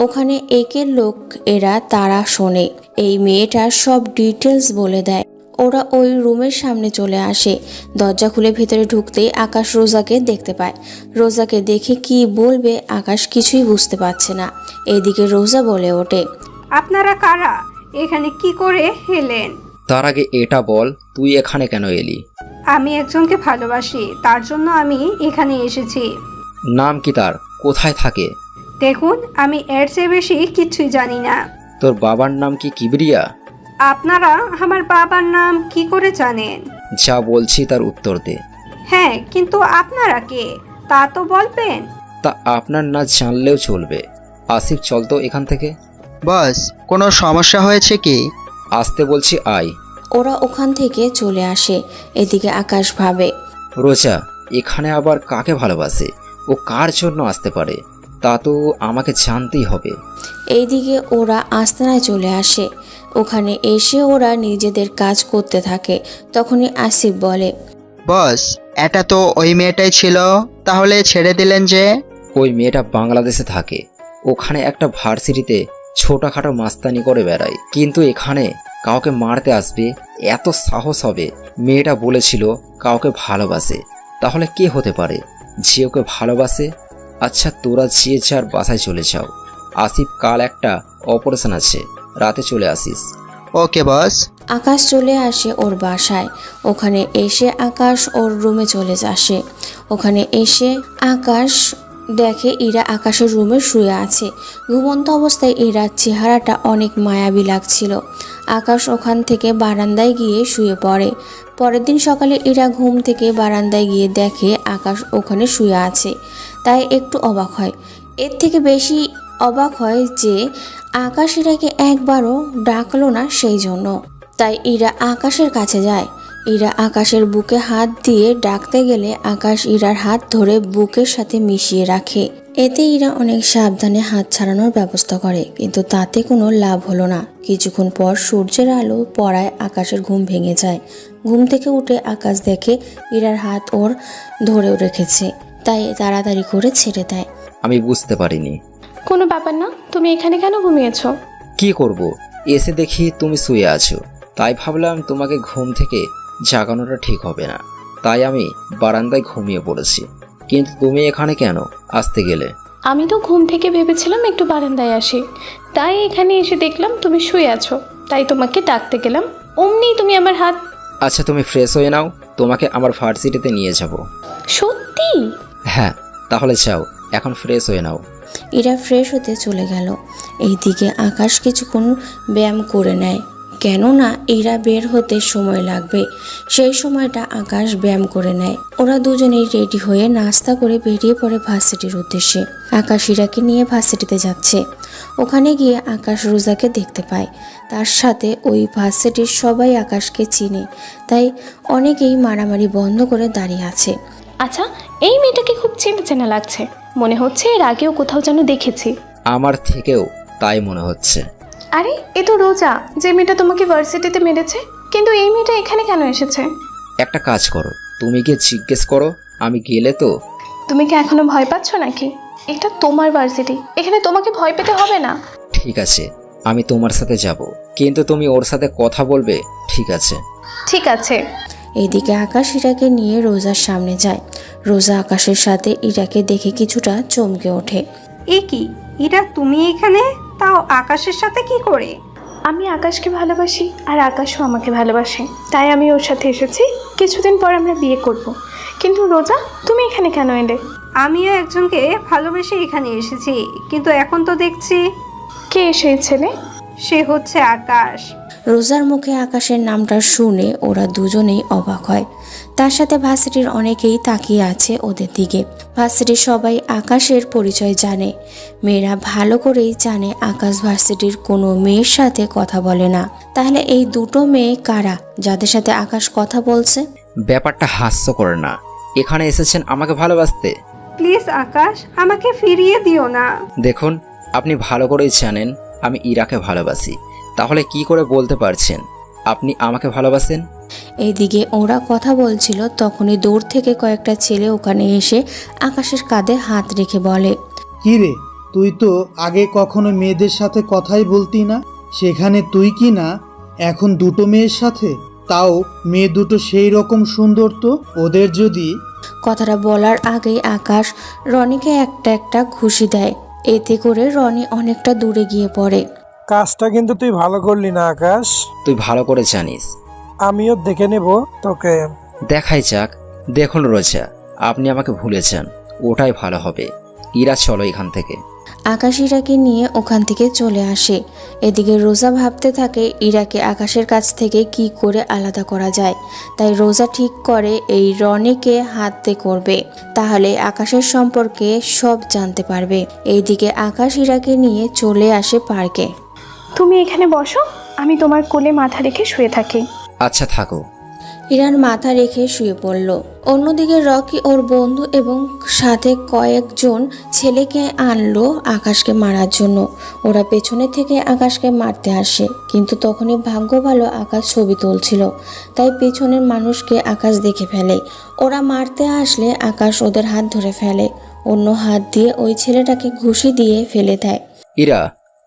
ওখানে একের লোক এরা তারা শোনে। এই মেয়েটার সব ডিটেলস বলে দেয়। ওরা ওই রুমের সামনে চলে আসে। দরজা খুলে ভেতরে ঢুকতেই আকাশ রোজাকে দেখতে পায়। রোজাকে দেখে কি বলবে আকাশ কিছুই বুঝতে পারছে না। এদিকে রোজা বলে ওঠে, আপনারা কারা? এখানে কি করে এলেন? তার আগে এটা বল, তুই এখানে কেন এলি? আমি একজনকে ভালোবাসি, তার জন্য আমি এখানে এসেছি। নাম কি তার? কোথায় থাকে? দেখুন, আমি এর চেয়ে বেশি কিছুই জানি না। তোর বাবার নাম কি কিবরিয়া? আপনারা আমার বাবার নাম কি করে জানেন? যা বলছি তার উত্তর দে। হ্যাঁ, কিন্তু আপনারা কে তা তো বলবেন। তা আপনার না জানলেও চলবে। আসিফ, চল তো এখান থেকে। বস, কোনো সমস্যা হয়েছে কি? আসতে বলছি, আয়। ওরা ওখান থেকে চলে আসে। এদিকে আকাশ ভাবে, রোজা এখানে আবার কাকে ভালোবাসে? ও কার জন্য আসতে পারে? তা তো আমাকে জানতেই হবে। এইদিকে ওরা আস্তানায় চলে আসে। ওখানে এসে ওরা নিজেদের কাজ করতে থাকে। তখনই আসিফ বলে, বস, এটা তো ওই মেয়েটাই ছিল, তাহলে ছেড়ে দিলেন যে? ওই মেয়েটা বাংলাদেশে থাকে। ওখানে একটা ভার্সিটিতে ছোটখাটো মাস্তানি করে বেড়ায়, কিন্তু এখানে কাউকে মারতে আসবে এত সাহস হবে? মেয়েটা বলেছিল কাউকে ভালোবাসে। তাহলে কে হতে পারে যে ওকে ভালোবাসে? আচ্ছা, তোরা যে যার বাসায় চলে যাও। আসিফ, কাল একটা অপারেশন আছে, রাতে চলে আসিস। ওকে বস। আকাশ চলে আসে ওর বাসায়। ওখানে এসে আকাশ ওর রুমে চলে আসে। ওখানে এসে আকাশ দেখে ইরা আকাশের রুমে শুয়ে আছে। ঘুমন্ত অবস্থায় ইরার চেহারাটা অনেক মায়াবী লাগছিল। আকাশ ওখান থেকে বারান্দায় গিয়ে শুয়ে পড়ে। পরের দিন সকালে ইরা ঘুম থেকে বারান্দায় গিয়ে দেখে আকাশ ওখানে শুয়ে আছে। তাই একটু অবাক হয়। এর থেকে বেশি অবাক হয় যে আকাশ ইরাকে একবারও ডাকলো না, সেই জন্য। তাই ইরা আকাশের কাছে যায়। ইরা আকাশের বুকে হাত দিয়ে ডাকতে গেলে আকাশ ইরার হাত ধরে বুকের সাথে মিশিয়ে রাখে। এতে ইরা অনেক সাবধানে হাত ছাড়ানোর ব্যবস্থা করে, কিন্তু তাতে কোনো লাভ হলো না। কিছুক্ষণ পর সূর্যের আলো পড়ায় আকাশের ঘুম ভেঙে যায়। ঘুম থেকে উঠে আকাশ দেখে ইরার হাত ওর ধরেও রেখেছে, তাই তাড়াতাড়ি করে ছেড়ে দেয়। আমি বুঝতে পারিনি। কোনো ব্যাপার না, তুমি এখানে কেন ঘুমিয়েছো? কি করব, এসে দেখি তুমি শুয়ে আছো, তাই ভাবলাম তোমাকে ঘুম থেকে জাগানোটা ঠিক হবে না, তাই আমি বারান্দায় ঘুমিয়ে পড়েছি। কিন্তু তুমি এখানে কেন আসতে গেলে? আমি তো ঘুম থেকে ভেবেছিলাম একটু বারান্দায় আসি, তাই এখানে এসে দেখলাম তুমি শুয়ে আছো, তাই তোমাকে ডাকতে গেলাম। অমনি তুমি আমার হাত। আচ্ছা, তুমি ফ্রেশ হয়ে নাও, তোমাকে আমার ভার্সিটিতে নিয়ে যাব। সত্যি? হ্যাঁ, তাহলে যাও, এখন ফ্রেশ হয়ে নাও। ইরা ফ্রেশ হতে চলে গেল। এইদিকে আকাশ কিছুক্ষণ ব্যায়াম করে নেয়, কেননা ইরা বের হতে সময় লাগবে। সেই সময়টা আকাশ ব্যায়াম করে নেয়। ওরা দুজনেই রেডি হয়ে নাস্তা করে বেরিয়ে পড়ে ভার্সিটির উদ্দেশ্যে। আকাশ ইরাকে নিয়ে ভার্সিটিতে যাচ্ছে। ওখানে গিয়ে আকাশ রোজাকে দেখতে পায়। তার সাথে ওই ভার্সিটির সবাই আকাশকে চিনে, তাই অনেকেই মারামারি বন্ধ করে দাঁড়িয়ে আছে। আচ্ছা, এই মেয়েটাকে খুব চেনা চেনা লাগছে, মনে হচ্ছে এর আগেও কোথাও যেন দেখেছি। আমার থেকেও তাই মনে হচ্ছে। আরে, এ তো রোজা, যে মেয়েটা তোমাকে ভার্সিটিতে মেরেছে। কিন্তু এই মেয়েটা এখানে কেন এসেছে? একটা কাজ করো, তুমি গিয়ে জিজ্ঞেস করো, আমি গেলে তো। তুমি কি এখনো ভয় পাচ্ছ নাকি? এটা তোমার ভার্সিটি, এখানে তোমাকে ভয় পেতে হবে না। ঠিক আছে, আমি তোমার সাথে যাব, কিন্তু তুমি ওর সাথে কথা বলবে, ঠিক আছে? ঠিক আছে। এইদিকে আকাশ ইরাকে নিয়ে রোজার সামনে যায়। রোজা আকাশের সাথে ইরাকে দেখে কিছুটা চমকে ওঠে। এ কি, ইরা তুমি এখানে, তাও আকাশের সাথে কি করে? আমি আকাশকে ভালোবাসি আর আকাশও আমাকে ভালোবাসে, তাই আমি ওর সাথে এসেছি। কিছুদিন পর আমরা বিয়ে করব। কিন্তু রোজা, তুমি এখানে কেন এলে? আমিও একজনকে ভালোবেসে এখানে এসেছি, কিন্তু এখন তো দেখছি। কে সেই ছেলে? সে হচ্ছে আকাশ। রোজার মুখে আকাশের নামটা শুনে ওরা দুজনেই অবাক হয়। তার সাথে ভার্সিটির অনেকেই তাকিয়ে আছে ওদের দিকে। ভার্সিটির সবাই আকাশের পরিচয় জানে। মেয়েরা ভালো করেই জানে আকাশ ভার্সিটির কোনো মেয়ের সাথে কথা বলে না। তাহলে এই দুটো মেয়ে কারা যাদের সাথে আকাশ কথা বলছে? ব্যাপারটা হাস্যকর না? এখানে এসেছেন আমাকে ভালোবাসতে। প্লিজ আকাশ, আমাকে ফিরিয়ে দিও না। দেখুন, আপনি ভালো করেই জানেন আমি ইরাকে ভালোবাসি, তাহলে কি করে বলতে পারছেন আপনি আমাকে ভালোবাসেন? এইদিকে ওরা কথা বলছিল, তখনই দূর থেকে কয়েকটা ছেলে ওখানে এসে আকাশের কাঁধে হাত রেখে বলে, কি রে, তুই তো আগে কখনো মেয়েদের সাথে কথাই বলতি না, সেখানে তুই কি না এখন দুটো মেয়ের সাথে? তাও মেয়ে দুটো সেই রকম সুন্দর তো, ওদের যদি কথাটা বলার আগেই আকাশ রনিকে একটা একটা ঘুষি দেয়। এতে করে রনি অনেকটা দূরে গিয়ে পড়ে। কাজটা কিন্তু তুই ভালো করলি না আকাশ। তুই ভালো করে জানিস। আমিও দেখে নেব তোকে। দেখাই যাক। দেখুন রোজা, আপনি আমাকে ভুলেছেন, ওটাই ভালো হবে। ইরা চলো এখান থেকে। আকাশ ইরাকে নিয়ে ওখান থেকে চলে আসে। এদিকে রোজা ভাবতে থাকে ইরাকে আকাশের কাছ থেকে কি করে আলাদা করা যায়। তাই রোজা ঠিক করে এই রনিকে হাতে করবে, তাহলে আকাশের সম্পর্কে সব জানতে পারবে। এইদিকে আকাশ ইরাকে নিয়ে চলে আসে পার্কে। তুমি এখানে বসো, আমি তোমার কোলে মাথা রেখে শুয়ে থাকি। আচ্ছা থাকো। ইরান মাথা রেখে শুয়ে পড়ল। অন্যদিকে রকি ওর বন্ধু এবং সাথে কয়েকজন ছেলেকে আনলো আকাশকে মারার জন্য। ওরা পেছনে থেকে আকাশকে মারতে আসে, কিন্তু তখনই ভাগ্য ভালো আকাশ ছবি তুলছিল, তাই পেছনের মানুষকে আকাশ দেখে ফেলে। ওরা মারতে আসলে আকাশ ওদের হাত ধরে ফেলে, অন্য হাত দিয়ে ওই ছেলেটাকে ঘুষি দিয়ে ফেলে দেয়। ইরা,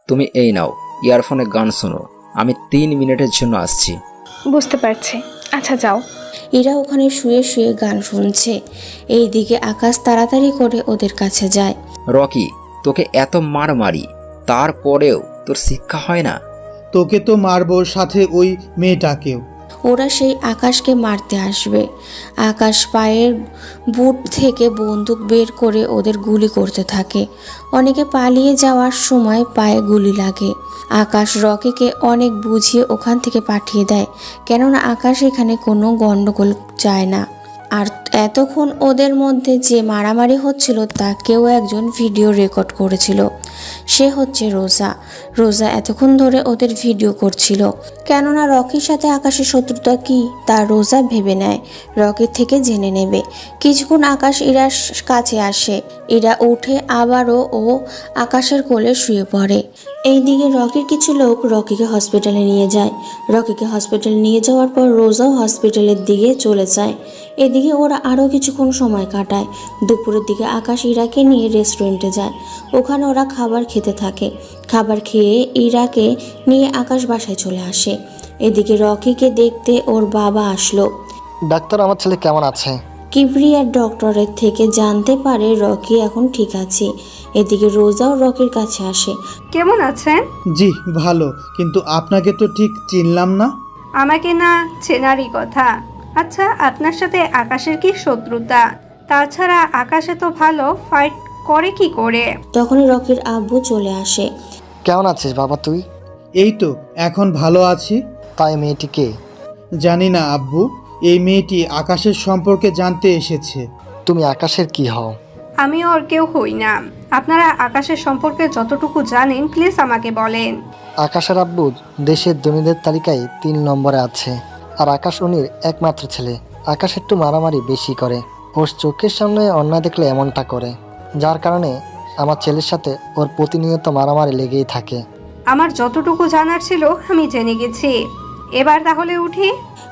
তুমি এই নাও, ইয়ারফোনে গান শোনো, আমি 3 মিনিটের জন্য আসছি। বুঝতে পারছি, আচ্ছা যাও। ইরা ওখানে শুয়ে শুয়ে গান শুনছে। এইদিকে আকাশ তাড়াতাড়ি করে ওদের কাছে যায়। রকি, তোকে এত মার মারি, তারপরেও তোর শিক্ষা হয় না? তোকে তো মারবো, সাথে ওই মেয়েটাকেও। ওরা সেই আকাশকে মারতে আসবে। আকাশ পায়ের বুট থেকে বন্দুক বের করে ওদের গুলি করতে থাকে। অনেকে পালিয়ে যাওয়ার সময় পায়ে গুলি লাগে। আকাশ রকিকে অনেক বুঝিয়ে ওখান থেকে পাঠিয়ে দেয়, কেননা আকাশ এখানে কোনো গণ্ডগোল চায় না। আর এতক্ষণ ওদের মধ্যে যে মারামারি হচ্ছিল তা কেউ একজন ভিডিও রেকর্ড করেছিল, সে হচ্ছে রোজা। রোজা এতক্ষণ ধরে ওদের ভিডিও করছিল, কেননা রকির সাথে আকাশের শত্রুতা কি তা রোজা ভেবে নেয়, রকির থেকে জেনে নেবে। কিছুক্ষণ আকাশ ইরার কাছে আসে। ইরা উঠে আবারও ও আকাশের কোলে শুয়ে পড়ে। এইদিকে রকির কিছু লোক রকিকে হসপিটালে নিয়ে যায়। রকিকে হসপিটালে নিয়ে যাওয়ার পর রোজাও হসপিটালের দিকে চলে যায়। এদিকে ওরা আরও কিছুক্ষণ সময় কাটায়। দুপুরের দিকে আকাশ ইরাকে নিয়ে রেস্টুরেন্টে যায়। ওখানে ওরা খাবার খেতে থাকে। খাবার খেয়ে ইরাকে নিয়ে আকাশ বাসায় চলে আসে। এদিকে রকিকে দেখতে ওর বাবা আসলো। ডাক্তার, আমার ছেলে কেমন আছে? কিবরিয়ার ডক্টরের থেকে জানতে পারে রকি এখন ঠিক আছে। এদিকে রোজাও রকির কাছে আসে। কেমন আছেন? জি ভালো, কিন্তু আপনাকে তো ঠিক চিনলাম না। আমাকে না চেনারই কথা। আচ্ছা, আপনার সাথে আকাশের কি শত্রুতা? তাছাড়া আকাশে তো ভালো ফাইট করে কি করে? তখনই রকির আব্বু চলে আসে। কেমন আছিস বাবা তুই? এই তো এখন ভালো আছি। তাই মেয়েটিকে? জানি না আব্বু, এই মেয়েটি আকাশের সম্পর্কে জানতে এসেছে। তুমি আকাশের কি হও? আমি ওর কেউ হই না। আপনারা আকাশের সম্পর্কে যতটুকু জানেন প্লিজ আমাকে বলেন। আকাশের আব্বু দেশের ধনীদের তালিকায় 3 নম্বরে আছে, আর আকাশ উনির একমাত্র ছেলে। আকাশ একটু মারামারি বেশি করে, ওর চোখের সামনে অন্যায় দেখলে এমনটা করে, যার কারণে আমার ছেলের সাথে ওর প্রতিনিয়ত মারামারি লেগেই থাকে। আমার যতটুকু জানার ছিল আমি জেনে গেছি। এবার তাহলে উঠি।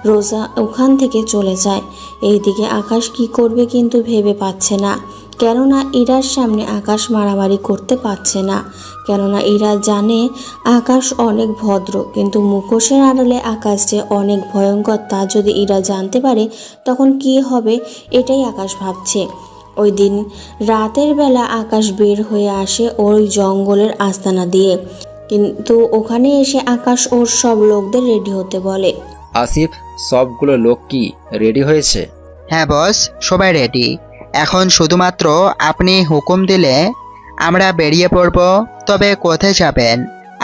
রোজা ওখান থেকে চলে যায়। এইদিকে আকাশ কি করবে কিন্তু ভেবে পাচ্ছে না, কেননা ইরার সামনে আকাশ মারামারি করতে পারছে না। কেননা ইরা জানে আকাশ অনেক ভদ্র, কিন্তু মুখোশের আড়ালে আকাশ যে অনেক ভয়ঙ্কর তা যদি ইরা জানতে পারে তখন কি হবে, এটাই আকাশ ভাবছে। ওই দিন রাতের বেলা আকাশ বের হয়ে আসে ওই জঙ্গলের আস্তানা দিয়ে, কিন্তু ওখানে এসে আকাশ ওর সব লোকদের রেডি হতে বলে। আসিফ, সবগুলো লোক কি রেডি হয়েছে? হ্যাঁ বস, সবাই রেডি। এখন শুধুমাত্র আপনি হুকুম দিলে আমরা বেরিয়ে পড়ব। তবে কোথায় যাবেন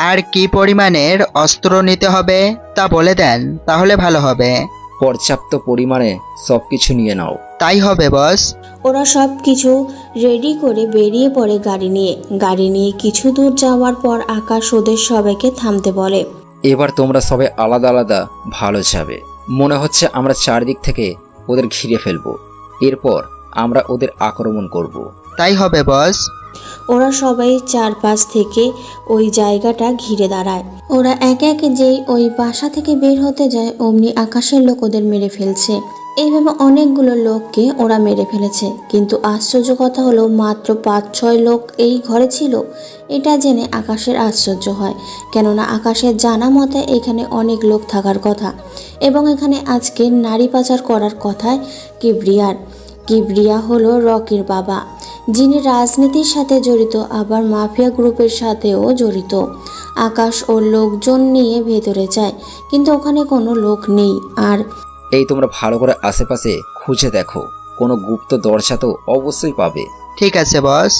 আর কি পরিমাণের অস্ত্র নিতে হবে তা বলে দেন, তাহলে ভালো হবে। পর্যাপ্ত পরিমাণে সবকিছু নিয়ে নাও। তাই হবে বস। ওরা সব কিছু রেডি করে বেরিয়ে পড়ে গাড়ি নিয়ে কিছু দূর যাওয়ার পর আকাশ ওদের সবাইকে থামতে বলে। এবার তোমরা সবাই আলাদা আলাদা ভালো যাবে। মনে হচ্ছে আমরা চারদিক থেকে ওদের ঘিরে ফেলবো, এরপর আমরা ওদের আক্রমণ করব। তাই হবে বস। ওরা সবাই চারপাশ থেকে ওই জায়গাটা ঘিরে দাঁড়ায়। ওরা একে একে যেই ওই বাসা থেকে বের হতে যায় অমনি আকাশের লোক ওদের মেরে ফেলছে। এইভাবে অনেকগুলো লোককে ওরা মেরে ফেলেছে, কিন্তু আশ্চর্য কথা হলো মাত্র 5-6 লোক এই ঘরে ছিল। এটা জেনে আকাশের আশ্চর্য হয়, কেননা আকাশের জানা মতে এখানে অনেক লোক থাকার কথা এবং এখানে আজকে নারী পাচার করার কথায় কিবরিয়া হলো রকির বাবা, যিনি রাজনীতির সাথে জড়িত, আবার মাফিয়া গ্রুপের সাথেও জড়িত। আকাশ ও লোকজন নিয়ে ভেতরে যায়, কিন্তু ওখানে কোনো লোক নেই। আর এই তোমরা ভালো করে আশেপাশে খুঁজে দেখো, কোনো গুপ্ত দরজা তো অবশ্যই পাবে। ঠিক আছে বস।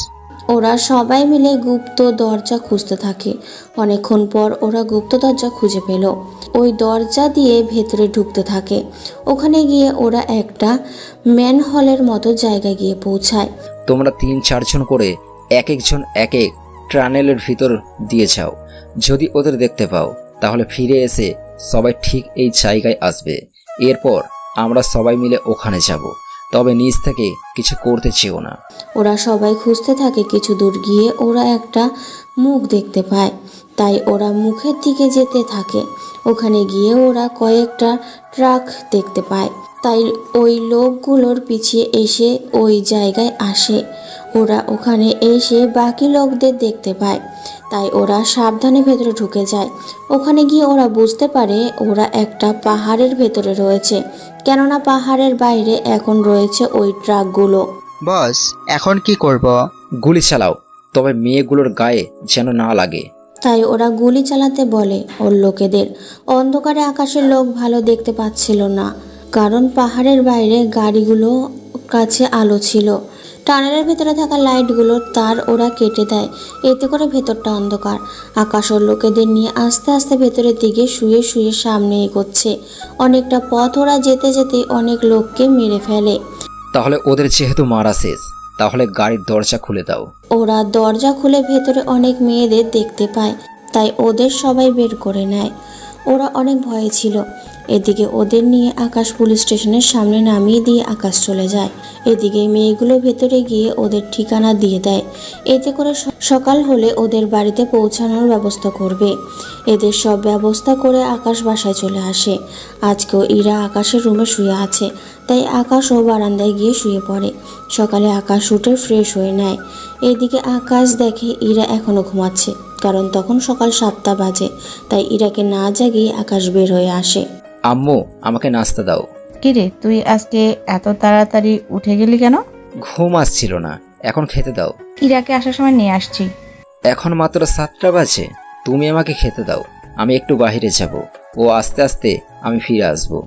ওরা সবাই মিলে গুপ্ত দরজা খুঁজতে থাকে। অনেকক্ষণ পর ওরা গুপ্ত দরজা খুঁজে পেল। ওই দরজা দিয়ে ভেতরে ঢুকতে থাকে। ওখানে গিয়ে ওরা একটা ম্যানহলের মতো জায়গায় গিয়ে পৌঁছায়। তোমরা 3-4 জন করে এক একজন এক এক টানেলের ভিতর দিয়ে যাও। যদি ওদের দেখতে পাও তাহলে ফিরে এসে সবাই ঠিক এই জায়গায় আসবে। এরপর আমরা সবাই মিলে ওখানে যাব, তবে নিজ থেকে কিছু করতে চেও না। ওরা সবাই খুঁজতে থাকে। কিছু দূর গিয়ে ওরা একটা মুখ দেখতে পায়, তাই ওরা মুখের দিকে যেতে থাকে। ওখানে গিয়ে ওরা কয়েকটা ট্রাক দেখতে পায়, তাই ওই লোকগুলোর পিছিয়ে এসে ওই জায়গায় আসে। ওরা ওখানে এসে বাকি লোকদের দেখতে পায়, তাই ওরা সাবধানে ভেতরে ঢুকে যায়। ওখানে গিয়ে ওরা বুঝতে পারে ওরা একটা পাহাড়ের ভেতরে রয়েছে, কেননা পাহাড়ের বাইরে এখন রয়েছে ওই ট্রাকগুলো। বস এখন কি করব? গুলি চালাও, তবে মেয়েগুলোর গায়ে যেন না লাগে। তাই ওরা গুলি চালাতে বলে ওর লোকেদের। অন্ধকারে আকাশের লোক ভালো দেখতে পাচ্ছিল না, কারণ পাহাড়ের বাইরে গাড়িগুলো কাছে আলো ছিল। টানেলের ভেতরে থাকা লাইটগুলোর তার ওরা কেটে দেয়, এতে করে ভেতরটা অন্ধকার। আকাশ ওর লোকেদের নিয়ে আস্তে আস্তে ভেতরের দিকে শুয়ে শুয়ে সামনে এগোচ্ছে। অনেকটা পথ ওরা যেতে যেতে অনেক লোককে মেরে ফেলে। তাহলে ওদের যেহেতু মারা শেষ, তাহলে গাড়ির দরজা খুলে দাও। ওরা দরজা খুলে ভেতরে অনেক মেয়েদের দেখতে পায়, তাই ওদের সবাই বের করে নেয়। ওরা অনেক ভয়ে ছিল। এদিকে ওদের নিয়ে আকাশ পুলিশ স্টেশনের সামনে নামিয়ে দিয়ে আকাশ চলে যায়। এদিকে মেয়েগুলো ভেতরে গিয়ে ওদের ঠিকানা দিয়ে দেয়, এতে করে সকাল হলে ওদের বাড়িতে পৌঁছানোর ব্যবস্থা করবে। এদের সব ব্যবস্থা করে আকাশ বাসায় চলে আসে। আজকেও ইরা আকাশের রুমে শুয়ে আছে, তাই আকাশও বারান্দায় গিয়ে শুয়ে পড়ে। সকালে আকাশ উঠে ফ্রেশ হয়ে নেয়। এদিকে আকাশ দেখে ইরা এখনও ঘুমাচ্ছে, কারণ তখন সকাল 7টা বাজে। তাই ইরাকে না জাগিয়ে আকাশ বের হয়ে আসে। আম্মু, আমাকে নাস্তা দাও। কিরে তুই আজকে এত তাড়াতাড়ি উঠে গেলি কেন? ঘুম আসছিল না, এখন খেতে দাও। ইরাকে আসার সময় নিয়ে আসছি। এখন মাত্র 7টা বাজে, তুমি আমাকে খেতে দাও। আমি একটু বাইরে যাব, ও আস্তে আস্তে আমি ফিরে আসবো।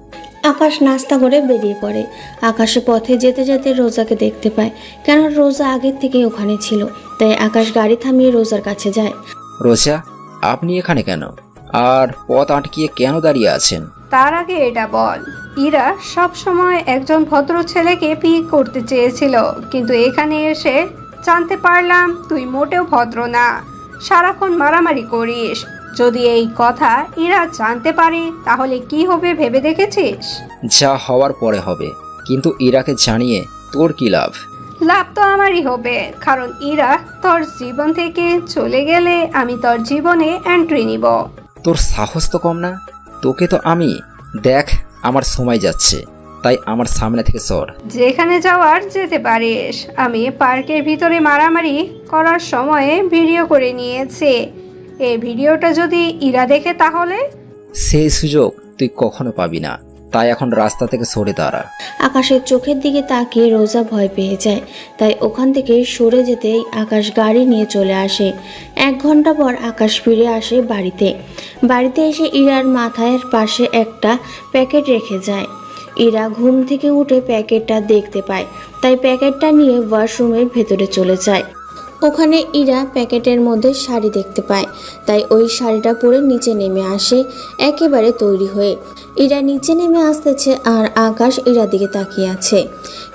আকাশ নাস্তা করে বেরিয়ে পড়ে। আকাশে পথে যেতে যেতে রোজাকে দেখতে পায়, কেন রোজা আগের থেকেই ওখানে ছিল। তাই আকাশ গাড়ি থামিয়ে রোজার কাছে যায়। রোজা, আপনি এখানে কেন? আর পথ আটকিয়ে কেন দাঁড়িয়ে আছেন? তার আগে এটা বল, ইরা সব সময় একজন ভদ্র ছেলেকে বিয়ে করতে চেয়েছিল, কিন্তু এখানে এসে জানতে পারলাম তুই মোটেও ভদ্র না, সারাক্ষণ মারামারি করিস। যদি এই কথা ইরা জানতে পারে তাহলে কি হবে ভেবে দেখেছিস? যা হওয়ার পরে হবে, কিন্তু ইরাকে জানিয়ে তোর কি লাভ? লাভ তো আমারই হবে, কারণ ইরা তোর জীবন থেকে চলে গেলে আমি তোর জীবনে এন্ট্রি নিব। তোর সাহস তো কম না? তোকে তো আমি দেখ, আমার সময় যাচ্ছে, তাই আমার সামনে থেকে সর। যেখানে যাওয়ার যেতে পারিস। আমি পার্কের ভিতরে মারামারি করার সময়ে ভিডিও করে নিয়েছি। এই ভিডিওটা যদি ইরা দেখে তাহলে? সেই সুযোগ তুই কখনো পাবি না, তাই এখন রাস্তা থেকে সরে দাঁড়া। আকাশের চোখের দিকে তাকিয়ে রোজা ভয় পেয়ে যায়, তাই ওখান থেকে সরে যেতেই আকাশ গাড়ি নিয়ে চলে আসে। 1 ঘন্টা পর আকাশ ফিরে আসে বাড়িতে এসে ইরার মাথার পাশে একটা প্যাকেট রেখে যায়। ইরা ঘুম থেকে উঠে প্যাকেটটা দেখতে পায়, তাই প্যাকেটটা নিয়ে ওয়াশরুমের ভেতরে চলে যায়। ওখানে ইরা প্যাকেটের মধ্যে শাড়ি দেখতে পায়, তাই ওই শাড়িটা পরে নিচে নেমে আসে একেবারে তৈরি হয়ে। ইরা নিচে নেমে আসতেছে আর আকাশ ইরার দিকে তাকিয়ে আছে,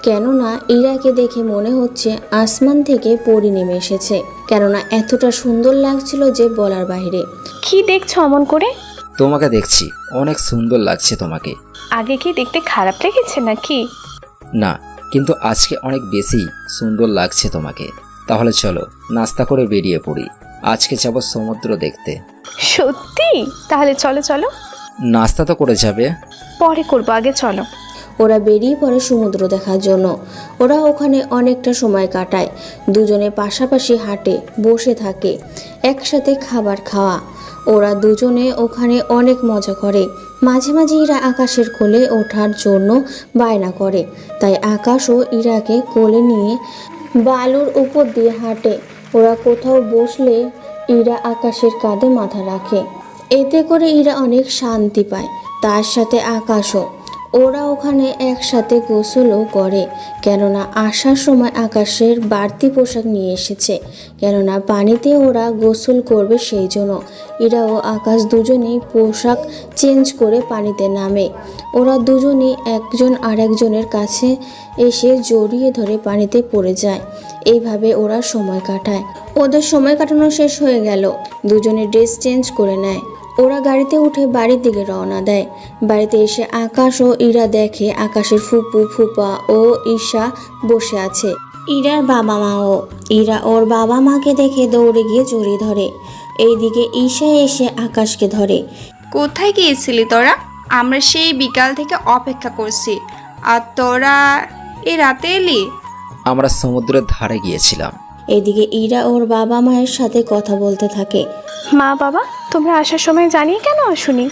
কেননা ইরাকে দেখে মনে হচ্ছে আসমান থেকে পরি নেমে এসেছে, কেননা এতটা সুন্দর লাগছিল যে বলার বাইরে। কি দেখছো অমন করে? তোমাকে দেখছি, অনেক সুন্দর লাগছে তোমাকে। আগে কি দেখতে খারাপ লেগেছে নাকি? না, কিন্তু আজকে অনেক বেশি সুন্দর লাগছে তোমাকে। তাহলে চলো নাস্তা করে বেরিয়ে পড়ি, আজকে যাব সমুদ্র দেখতে। সত্যি? তাহলে চলো চলো। নাস্তা তো করে যাবে? পরে করবো, আগে চলো। ওরা বেরিয়ে পড়ে সমুদ্র দেখার জন্য। ওরা ওখানে অনেকটা সময় কাটায়, দুজনে পাশাপাশি হাঁটে, বসে থাকে, একসাথে খাবার খাওয়া। ওরা দুজনে ওখানে অনেক মজা করে। মাঝে মাঝে ইরা আকাশের কোলে ওঠার জন্য বায়না করে, তাই আকাশও ইরাকে কোলে নিয়ে বালুর উপর দিয়ে হাঁটে। ওরা কোথাও বসলে ইরা আকাশের কাঁধে মাথা রাখে, এতে করে ইরা অনেক শান্তি পায়, তার সাথে আকাশও। ওরা ওখানে একসাথে গোসলও করে, কেননা আসার সময় আকাশের বাড়তি পোশাক নিয়ে এসেছে, কেননা পানিতে ওরা গোসল করবে সেই জন্য। ইরা ও আকাশ দুজনেই পোশাক চেঞ্জ করে পানিতে নামে। ওরা দুজনেই একজন আরেকজনের কাছে এসে জড়িয়ে ধরে পানিতে পড়ে যায়। এইভাবে ওরা সময় কাটায়। ওদের সময় কাটানো শেষ হয়ে গেল, দুজনে ড্রেস চেঞ্জ করে নেয়। ওরা গাড়িতে উঠে বাড়ির দিকে রওনা দেয়। বাড়িতে এসে আকাশ ও ইরা দেখে আকাশের ফুপু, ফুপা ও ঈশা বসে আছে, ইরার বাবা মাও। ইরা ওর বাবা মাকে দেখে দৌড়ে গিয়ে জড়িয়ে ধরে। এইদিকে ঈশা এসে আকাশকে ধরে। কোথায় গিয়েছিলি তোরা? আমরা সেই বিকাল থেকে অপেক্ষা করছি, আর তোরা এই রাতে এলি? আমরা সমুদ্রের ধারে গিয়েছিলাম। এদিকে ইরা ওর বাবা মায়ের সাথে কথা বলতে থাকে। মা বাবা, তোমরা আসার সময় জানিয়ে কেন আসুনি?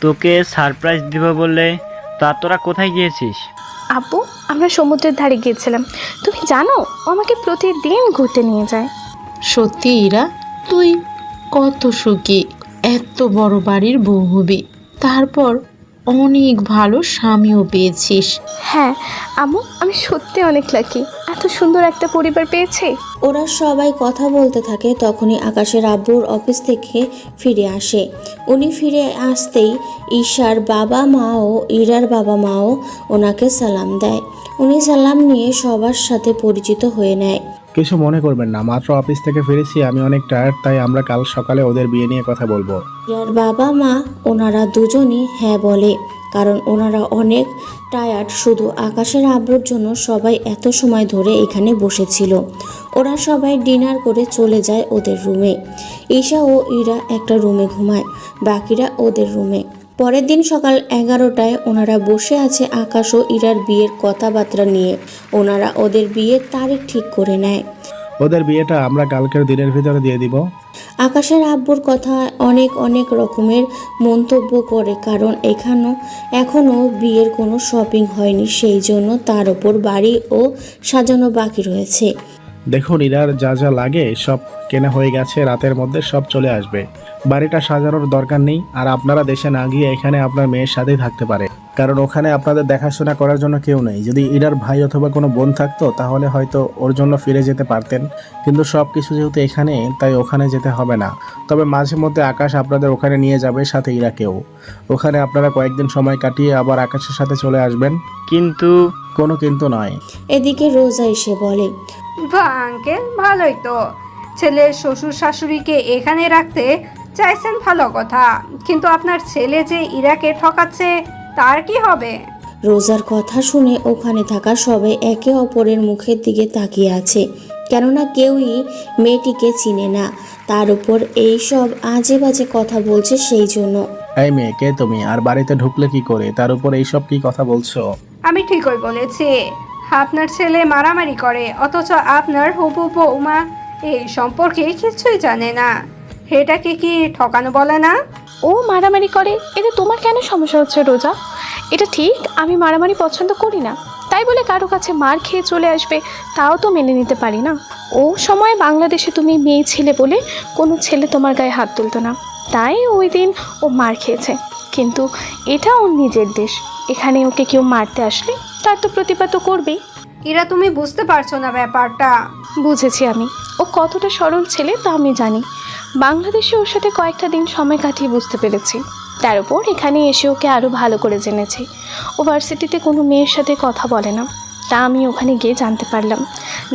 তোকে সারপ্রাইজ দিব বললে, তা তোরা কোথায় গিয়েছিস? আব্বু, আমরা সমুদ্রের ধারে গিয়েছিলাম। তুমি জানো, ও আমাকে প্রতিদিন ঘুরতে নিয়ে যায়। সত্যি ইরা, তুই কত সুখী, এত বড় বাড়ির বউ হবি, তারপর অনেক ভালো স্বামীও পেয়েছিস। হ্যাঁ আম্মু, আমি সত্যি অনেক লাকি, এত সুন্দর একটা পরিবার পেয়েছি। ওরা সবাই কথা বলতে থাকে, তখনই আকাশের আব্বুর অফিস থেকে ফিরে আসে। উনি ফিরে আসতেই ঈশার বাবা মা ও ইরার বাবা মাও ওনাকে সালাম দেয়। উনি সালাম নিয়ে সবার সাথে পরিচিত হয়ে নেয়। কিছু মনে করবেন না, মাত্র অফিস থেকে ফিরেছি, আমি অনেক টায়ার্ড, তাই আমরা কাল সকালে ওদের বিয়ে নিয়ে কথা বলবো। ইরার বাবা মা ওনারা দুজনই হ্যাঁ বলে, কারণ ওনারা অনেক টায়ার্ড। শুধু আকাশের আব্বুর জন্য সবাই এত সময় ধরে এখানে বসেছিল। ওরা সবাই ডিনার করে চলে যায় ওদের রুমে। ঈশা ও ইরা একটা রুমে ঘুমায়, বাকিরা ওদের রুমে। পরের দিন সকাল 11টায় ওনারা বসে আছে আকাশ ও ইরার বিয়ের কথাবার্তা নিয়ে। ওনারা ওদের বিয়ের তারিখ ঠিক করে নেয়। ওদের বিয়েটা আমরা কালকের দিনের ভিতরে দিয়ে দিব। আকাশের আব্বুর কথা অনেক অনেক রকমের মন্তব্য করে, কারণ এখনও বিয়ের কোনো শপিং হয়নি, সেই জন্য তার ওপর বাড়ি ও সাজানো বাকি রয়েছে। দেখুন, ইরার যা যা লাগে সব কেনা হয়ে গেছে, রাতের মধ্যে সব চলে আসবে। বাড়িটা সাজানোর দরকার নেই, আর আপনারা দেশে না গিয়ে এখানে আপনার মেয়ের সাথেই থাকতে পারে, কারণ ওখানে আপনাদের দেখাশোনা করার জন্য কেউ নেই। যদি ইরার ভাই অথবা কোনো বোন থাকতো তাহলে হয়তো ওর জন্য ফিরে যেতে পারতেন, কিন্তু সব কিছু যেহেতু এখানে, তাই ওখানে যেতে হবে না। তবে মাঝে মধ্যে আকাশ আপনাদের ওখানে নিয়ে যাবে, সাথে ইরাকেও। ওখানে আপনারা কয়েকদিন সময় কাটিয়ে আবার আকাশের সাথে চলে আসবেন। কিন্তু কোনো কিন্তু নয়। এদিকে রোজা এসে বলে, বাহ আঙ্কেল, ভালোই তো, ছেলের শ্বশুর শাশুড়িকে এখানে রাখতে চাইছেন, ভালো কথা, কিন্তু আপনার ছেলে যে ইরাকে ঠকাচ্ছে তার কি হবে? রোজার কথা শুনে ওখানে থাকা সবাই একে অপরের মুখের দিকে তাকিয়ে আছে, কেননা কেউই মেয়েটিকে চিনে না। তার উপর এই সব আজে বাজে কথা বলছে, সেই জন্য। এই মেয়ে, কে তুমি? আর বাড়িতে ঢুকলে কি করে? তার উপর এইসব কি কথা বলছো? আমি ঠিকই বলেছি, আপনার ছেলে মারামারি করে, অথচ আপনার হবু বৌমা এই সম্পর্কে কিছুই জানে না। এটাকে কি ঠকানো বলে না? ও মারামারি করে, এতে তোমার কেন সমস্যা হচ্ছে রোজা? এটা ঠিক, আমি মারামারি পছন্দ করি না, তাই বলে কারো কাছে মার খেয়ে চলে আসবে তাও তো মেনে নিতে পারি না। ও সময় বাংলাদেশে তুমি মেয়ে ছিলে বলে কোনো ছেলে তোমার গায়ে হাত তুলতো না, তাই ওই দিন ও মার খেয়েছে। কিন্তু এটা ওর নিজের দেশ, এখানে ওকে কেউ মারতে আসলে তার তো প্রতিবাদ করবেই। এরা তুমি বুঝতে পারছো না ব্যাপারটা। বুঝেছি আমি, ও কতটা সরল ছেলে তা আমি জানি। বাংলাদেশে ওর সাথে কয়েকটা দিন সময় কাটিয়ে বুঝতে পেরেছি, তার উপর এখানে এসে ওকে আরও ভালো করে জেনেছি। ও ভার্সিটিতে কোনো মেয়ের সাথে কথা বলে না, তা আমি ওখানে গিয়ে জানতে পারলাম।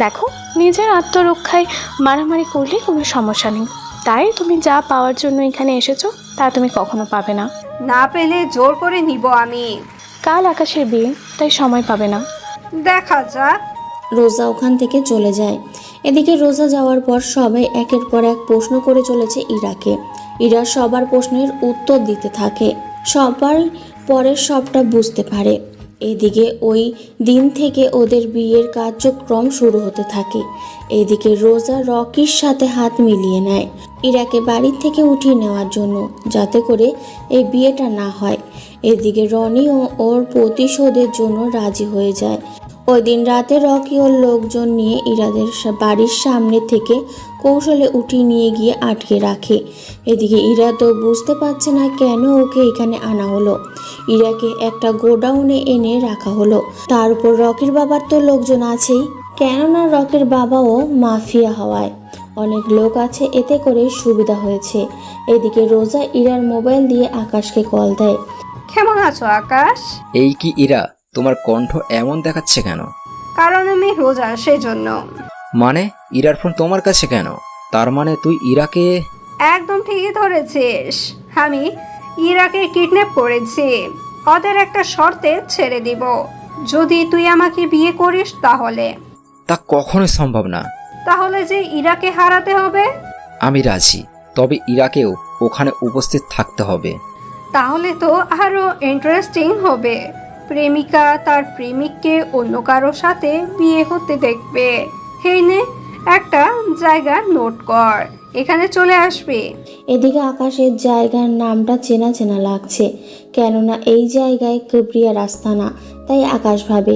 দেখো, নিজের আত্মরক্ষায় মারামারি করলে কোনো সমস্যা নেই, তাই তুমি যা পাওয়ার জন্য এখানে এসেছো তা তুমি কখনো পাবে না। না পেলে জোর করে নিব আমি। কাল আকাশের বিয়ে, তাই সময় পাবে না। দেখা যাক। রোজা ওখান থেকে চলে যায়। এদিকে রোজা যাওয়ার পর সবাই একের পর এক প্রশ্ন করে চলেছে ইরাকে। ইরা সবার প্রশ্নের উত্তর দিতে থাকে, সবার পরে সবটা বুঝতে পারে। এদিকে ওই দিন থেকে ওদের বিয়ের কার্যক্রম শুরু হতে থাকে। এদিকে রোজা রকির সাথে হাত মিলিয়ে নেয় ইরাকে বাড়ির থেকে উঠিয়ে নেওয়ার জন্য, যাতে করে এই বিয়েটা না হয়। এদিকে রনিও ওর প্রতিশোধের জন্য রাজি হয়ে যায়। ওই দিন রাতে রকি ওর লোকজন নিয়ে ইরাদের বাড়ির সামনে থেকে কৌশলে উঠিয়ে নিয়ে গিয়ে আটকে রাখে। এদিকে ইরা তো বুঝতে পারছে না কেন ওকে এখানে আনা হলো। ইরাকে একটা গোডাউনে এনে রাখা হলো। তার উপর রকির বাবার তো লোকজন আছেই, কেননা রকির বাবাও মাফিয়া হওয়ায় অনেক লোক আছে, এতে করে সুবিধা হয়েছে। এদিকে রোজা ইরার মোবাইল দিয়ে আকাশকে কল দেয়। কেমন আছো আকাশ? এই কি ইরা, তোমার কণ্ঠ এমন দেখাচ্ছে কেন? কারণ আমি রোজা, সেজন্য। মানে ইরার ফোন তোমার কাছে কেন? তার মানে তুই ইরাকে... একদম ঠিকই ধরেছিস, আমি ইরাকে কিডন্যাপ করেছি। ওদের একটা শর্তে ছেড়ে দিব, যদি তুই আমাকে বিয়ে করিস তাহলে। তা কখনোই সম্ভব না। তাহলে যে ইরাকে হারাতে হবে। আমি রাজি, তবে ইরাকেও ওখানে উপস্থিত থাকতে হবে। তাহলে তো আরো ইন্টারেস্টিং হবে। প্রেমিকা তার প্রেমিককে অন্য কারো সাথে বিয়ে হতে দেখবে। হেই নে, একটা জায়গা নোট কর, এখানে চলে আসবে। এদিকে আকাশের জায়গার নামটা চেনা চেনা লাগছে, কেননা এই জায়গায় কিবরিয়ার আস্তানা। তাই আকাশ ভাবে,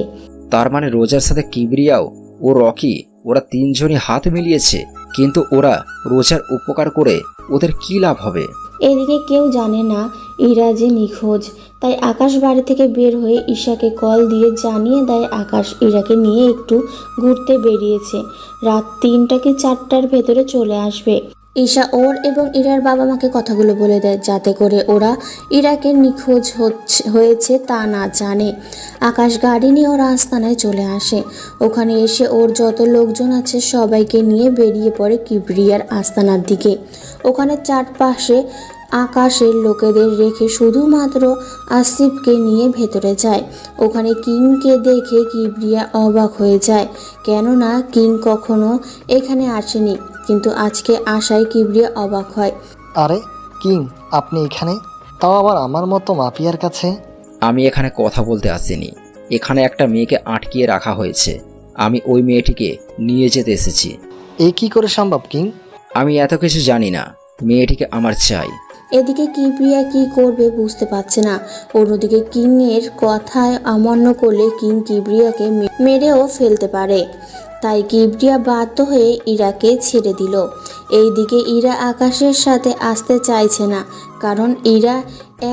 তার মানে রোজার সাথে কিবরিয়াও ও রকি ওরা তিনজনই হাত মিলিয়েছে, কিন্তু ওরা রোজার উপকার করে ওদের কি লাভ হবে? এদিকে কেউ জানে না ইরা যে নিখোঁজ। তাই আকাশ বাড়ি থেকে বের হয়ে ঈশাকে কল দিয়ে জানিয়ে দেয় আকাশ ইরাকে নিয়ে একটু ঘুরতে বেরিয়েছে, রাত 3টা কি 4টার ভেতরে চলে আসবে। ঈশা ওর এবং ইরার বাবা মাকে কথাগুলো বলে দেয়, যাতে করে ওরা ইরাকে নিখোঁজ হয়েছে তা না জানে। আকাশ গাড়ি নিয়ে ওর আস্তানায় চলে আসে। ওখানে এসে ওর যত লোকজন আছে সবাইকে নিয়ে বেরিয়ে পড়ে কিবরিয়ার আস্তানার দিকে। ওখানে চারপাশে আকাশের লোকেদের রেখে শুধুমাত্র আসিফকে নিয়ে ভেতরে যায়। ওখানে কিংকে দেখে কিবরিয়া অবাক হয়ে যায়, কেননা কিং কখনো এখানে আসেনি, কিন্তু আজকে আসায় কিবরিয়া অবাক হয়। আরে কিং, আপনি এখানে, তাও আবার আমার মতো মাফিয়ার কাছে? আমি এখানে কথা বলতে আসিনি, এখানে একটা মেয়েকে আটকিয়ে রাখা হয়েছে, আমি ওই মেয়েটিকে নিয়ে যেতে এসেছি। এই কি করে সম্ভব কিং? আমি এত কিছু জানি না, মেয়েটিকে আমার চাই। এদিকে কিবরিয়া কি করবে বুঝতে পারছে না। অন্যদিকে কিং এর কথায় অমান্য করলে কিং কিবরিয়াকে মেরেও ফেলতে পারে, তাই কিবরিয়া বাধ্য হয়ে ইরাকে ছেড়ে দিল। এইদিকে ইরা আকাশের সাথে আসতে চাইছে না, কারণ ইরা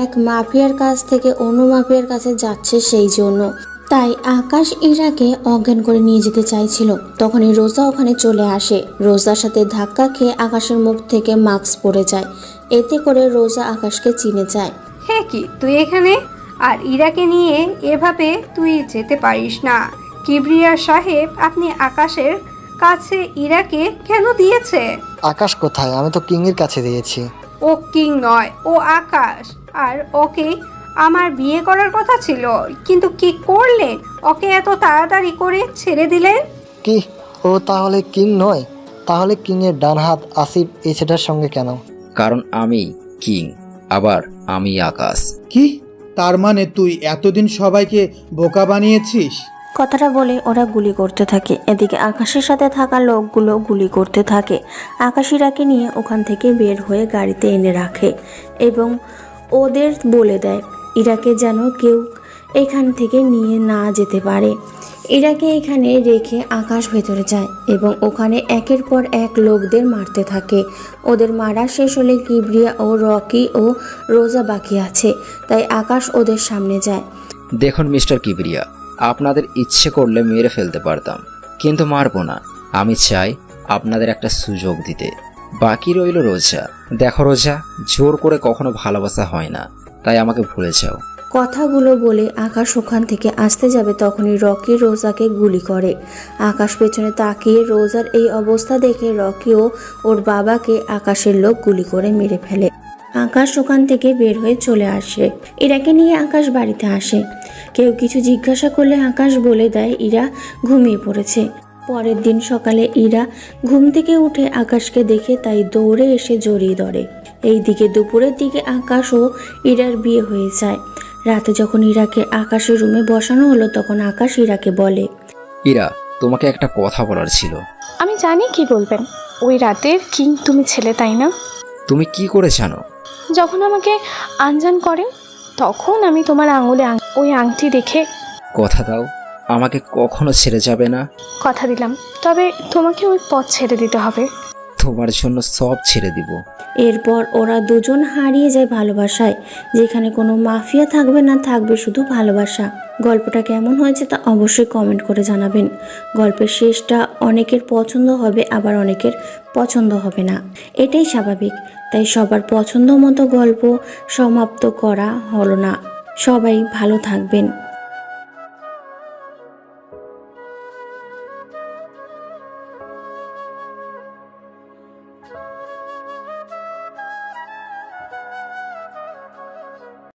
এক মাফিয়ার কাছ থেকে অন্য মাফিয়ার কাছে যাচ্ছে, সেই জন্য। তাই আকাশ ইরাকে অজ্ঞান করে নিয়ে যেতে চাইছিল। তখনই রোজা ওখানে চলে আসে। রোজার সাথে ধাক্কা খেয়ে আকাশের মুখ থেকে মাস্ক পড়ে যায়, এতে করে রোজা আকাশকে চিনে যায়। হ্যাঁ কি তুই এখানে? আর ইরাকে নিয়ে এভাবে তুই যেতে পারিস না। কিবরিয়া সাহেব আপনি আকাশের কাছে ইরাকে কেন দিয়েছে? আকাশ কোথায়? আমি তো কিং এর কাছে দিয়েছি। ও কিং নয়, ও আকাশ। আর ওকে আমার বিয়ে করার কথা ছিল, কিন্তু কি করলেন? ওকে এত তাড়াতাড়ি করে ছেড়ে দিলেন। কি ও তাহলে কিং নয়? তাহলে কিং এর ডান হাত আসিফ এই ছেলেটার সঙ্গে কেন? কারণ আমি কিং, আবার আমি আকাশ। কি? তার মানে তুই এতদিন সবাইকে বোকা বানিয়েছিস? কথাটা বলে ওরা গুলি করতে থাকে। এদিকে আকাশের সাথে থাকা লোকগুলো গুলি করতে থাকে। আকাশ ইরাকে নিয়ে ওখান থেকে বের হয়ে গাড়িতে এনে রাখে এবং ওদের বলে দেয় ইরাকে যেন কেউ এখান থেকে নিয়ে না যেতে পারে। ইরাকে এখানে রেখে আকাশ ভেতরে যায় এবং ওখানে একের পর এক লোকদের মারতে থাকে। ওদের মারা শেষ হলে কিবরিয়া ও রকি ও রোজা বাকি আছে, তাই আকাশ ওদের সামনে যায়। দেখুন মিস্টার কিবরিয়া, আপনাদের ইচ্ছে করলে মেরে ফেলতে পারতাম, কিন্তু মারবো না। আমি চাই আপনাদের একটা সুযোগ দিতে। বাকি রইল রোজা। দেখো রোজা, জোর করে কখনো ভালোবাসা হয় না, তাই আমাকে ভুলে যাও। কথাগুলো বলে আকাশ ওখান থেকে আসতে যাবে, তখনই রকি রোজাকে গুলি করে। আকাশ পেছনে তাকিয়ে রোজার এই অবস্থা দেখে রকিও ওর বাবাকে আকাশের লোক গুলি করে মেরে ফেলে। আকাশ ওখান থেকে বের হয়ে চলে আসে। ইরাকে নিয়ে আকাশ বাড়িতে আসে। কেউ কিছু জিজ্ঞাসা করলে আকাশ বলে দেয় ইরা ঘুমিয়ে পড়েছে। পরের দিন সকালে ইরা ঘুম থেকে উঠে আকাশকে দেখে তাই দৌড়ে এসে জড়িয়ে ধরে। এইদিকে দুপুরের দিকে আকাশ ও ইরার বিয়ে হয়ে যায়। রাতে যখন ইরাকে আকাশের রুমে বসানো হলো তখন আকাশ ইরাকে বলে, ইরা, তোমাকে একটা কথা বলার ছিল। আমি জানি কি বলবেন। ওই রাতের কিং তুমি ছেলে, তাই না? তুমি কি করে জানো? যখন আমাকে আনজান করেন তখন আমি তোমার আঙুলে ওই আংটি দেখে। কথা দাও, আমাকে কখনো ছেড়ে যাবে না। কথা দিলাম, তবে তোমাকে ওই পথ ছেড়ে দিতে হবে। তোমার জন্য সব ছেড়ে দিব। এরপর ওরা দুজন হারিয়ে যায় ভালোবাসায়, যেখানে কোনো মাফিয়া থাকবে না, থাকবে শুধু ভালোবাসা। গল্পটা কেমন হয়েছে তা অবশ্যই কমেন্ট করে জানাবেন। গল্পের শেষটা অনেকের পছন্দ হবে, আবার অনেকের পছন্দ হবে না, এটাই স্বাভাবিক। তাই সবার পছন্দ মতো গল্প সমাপ্ত করা হলো না। সবাই ভালো থাকবেন।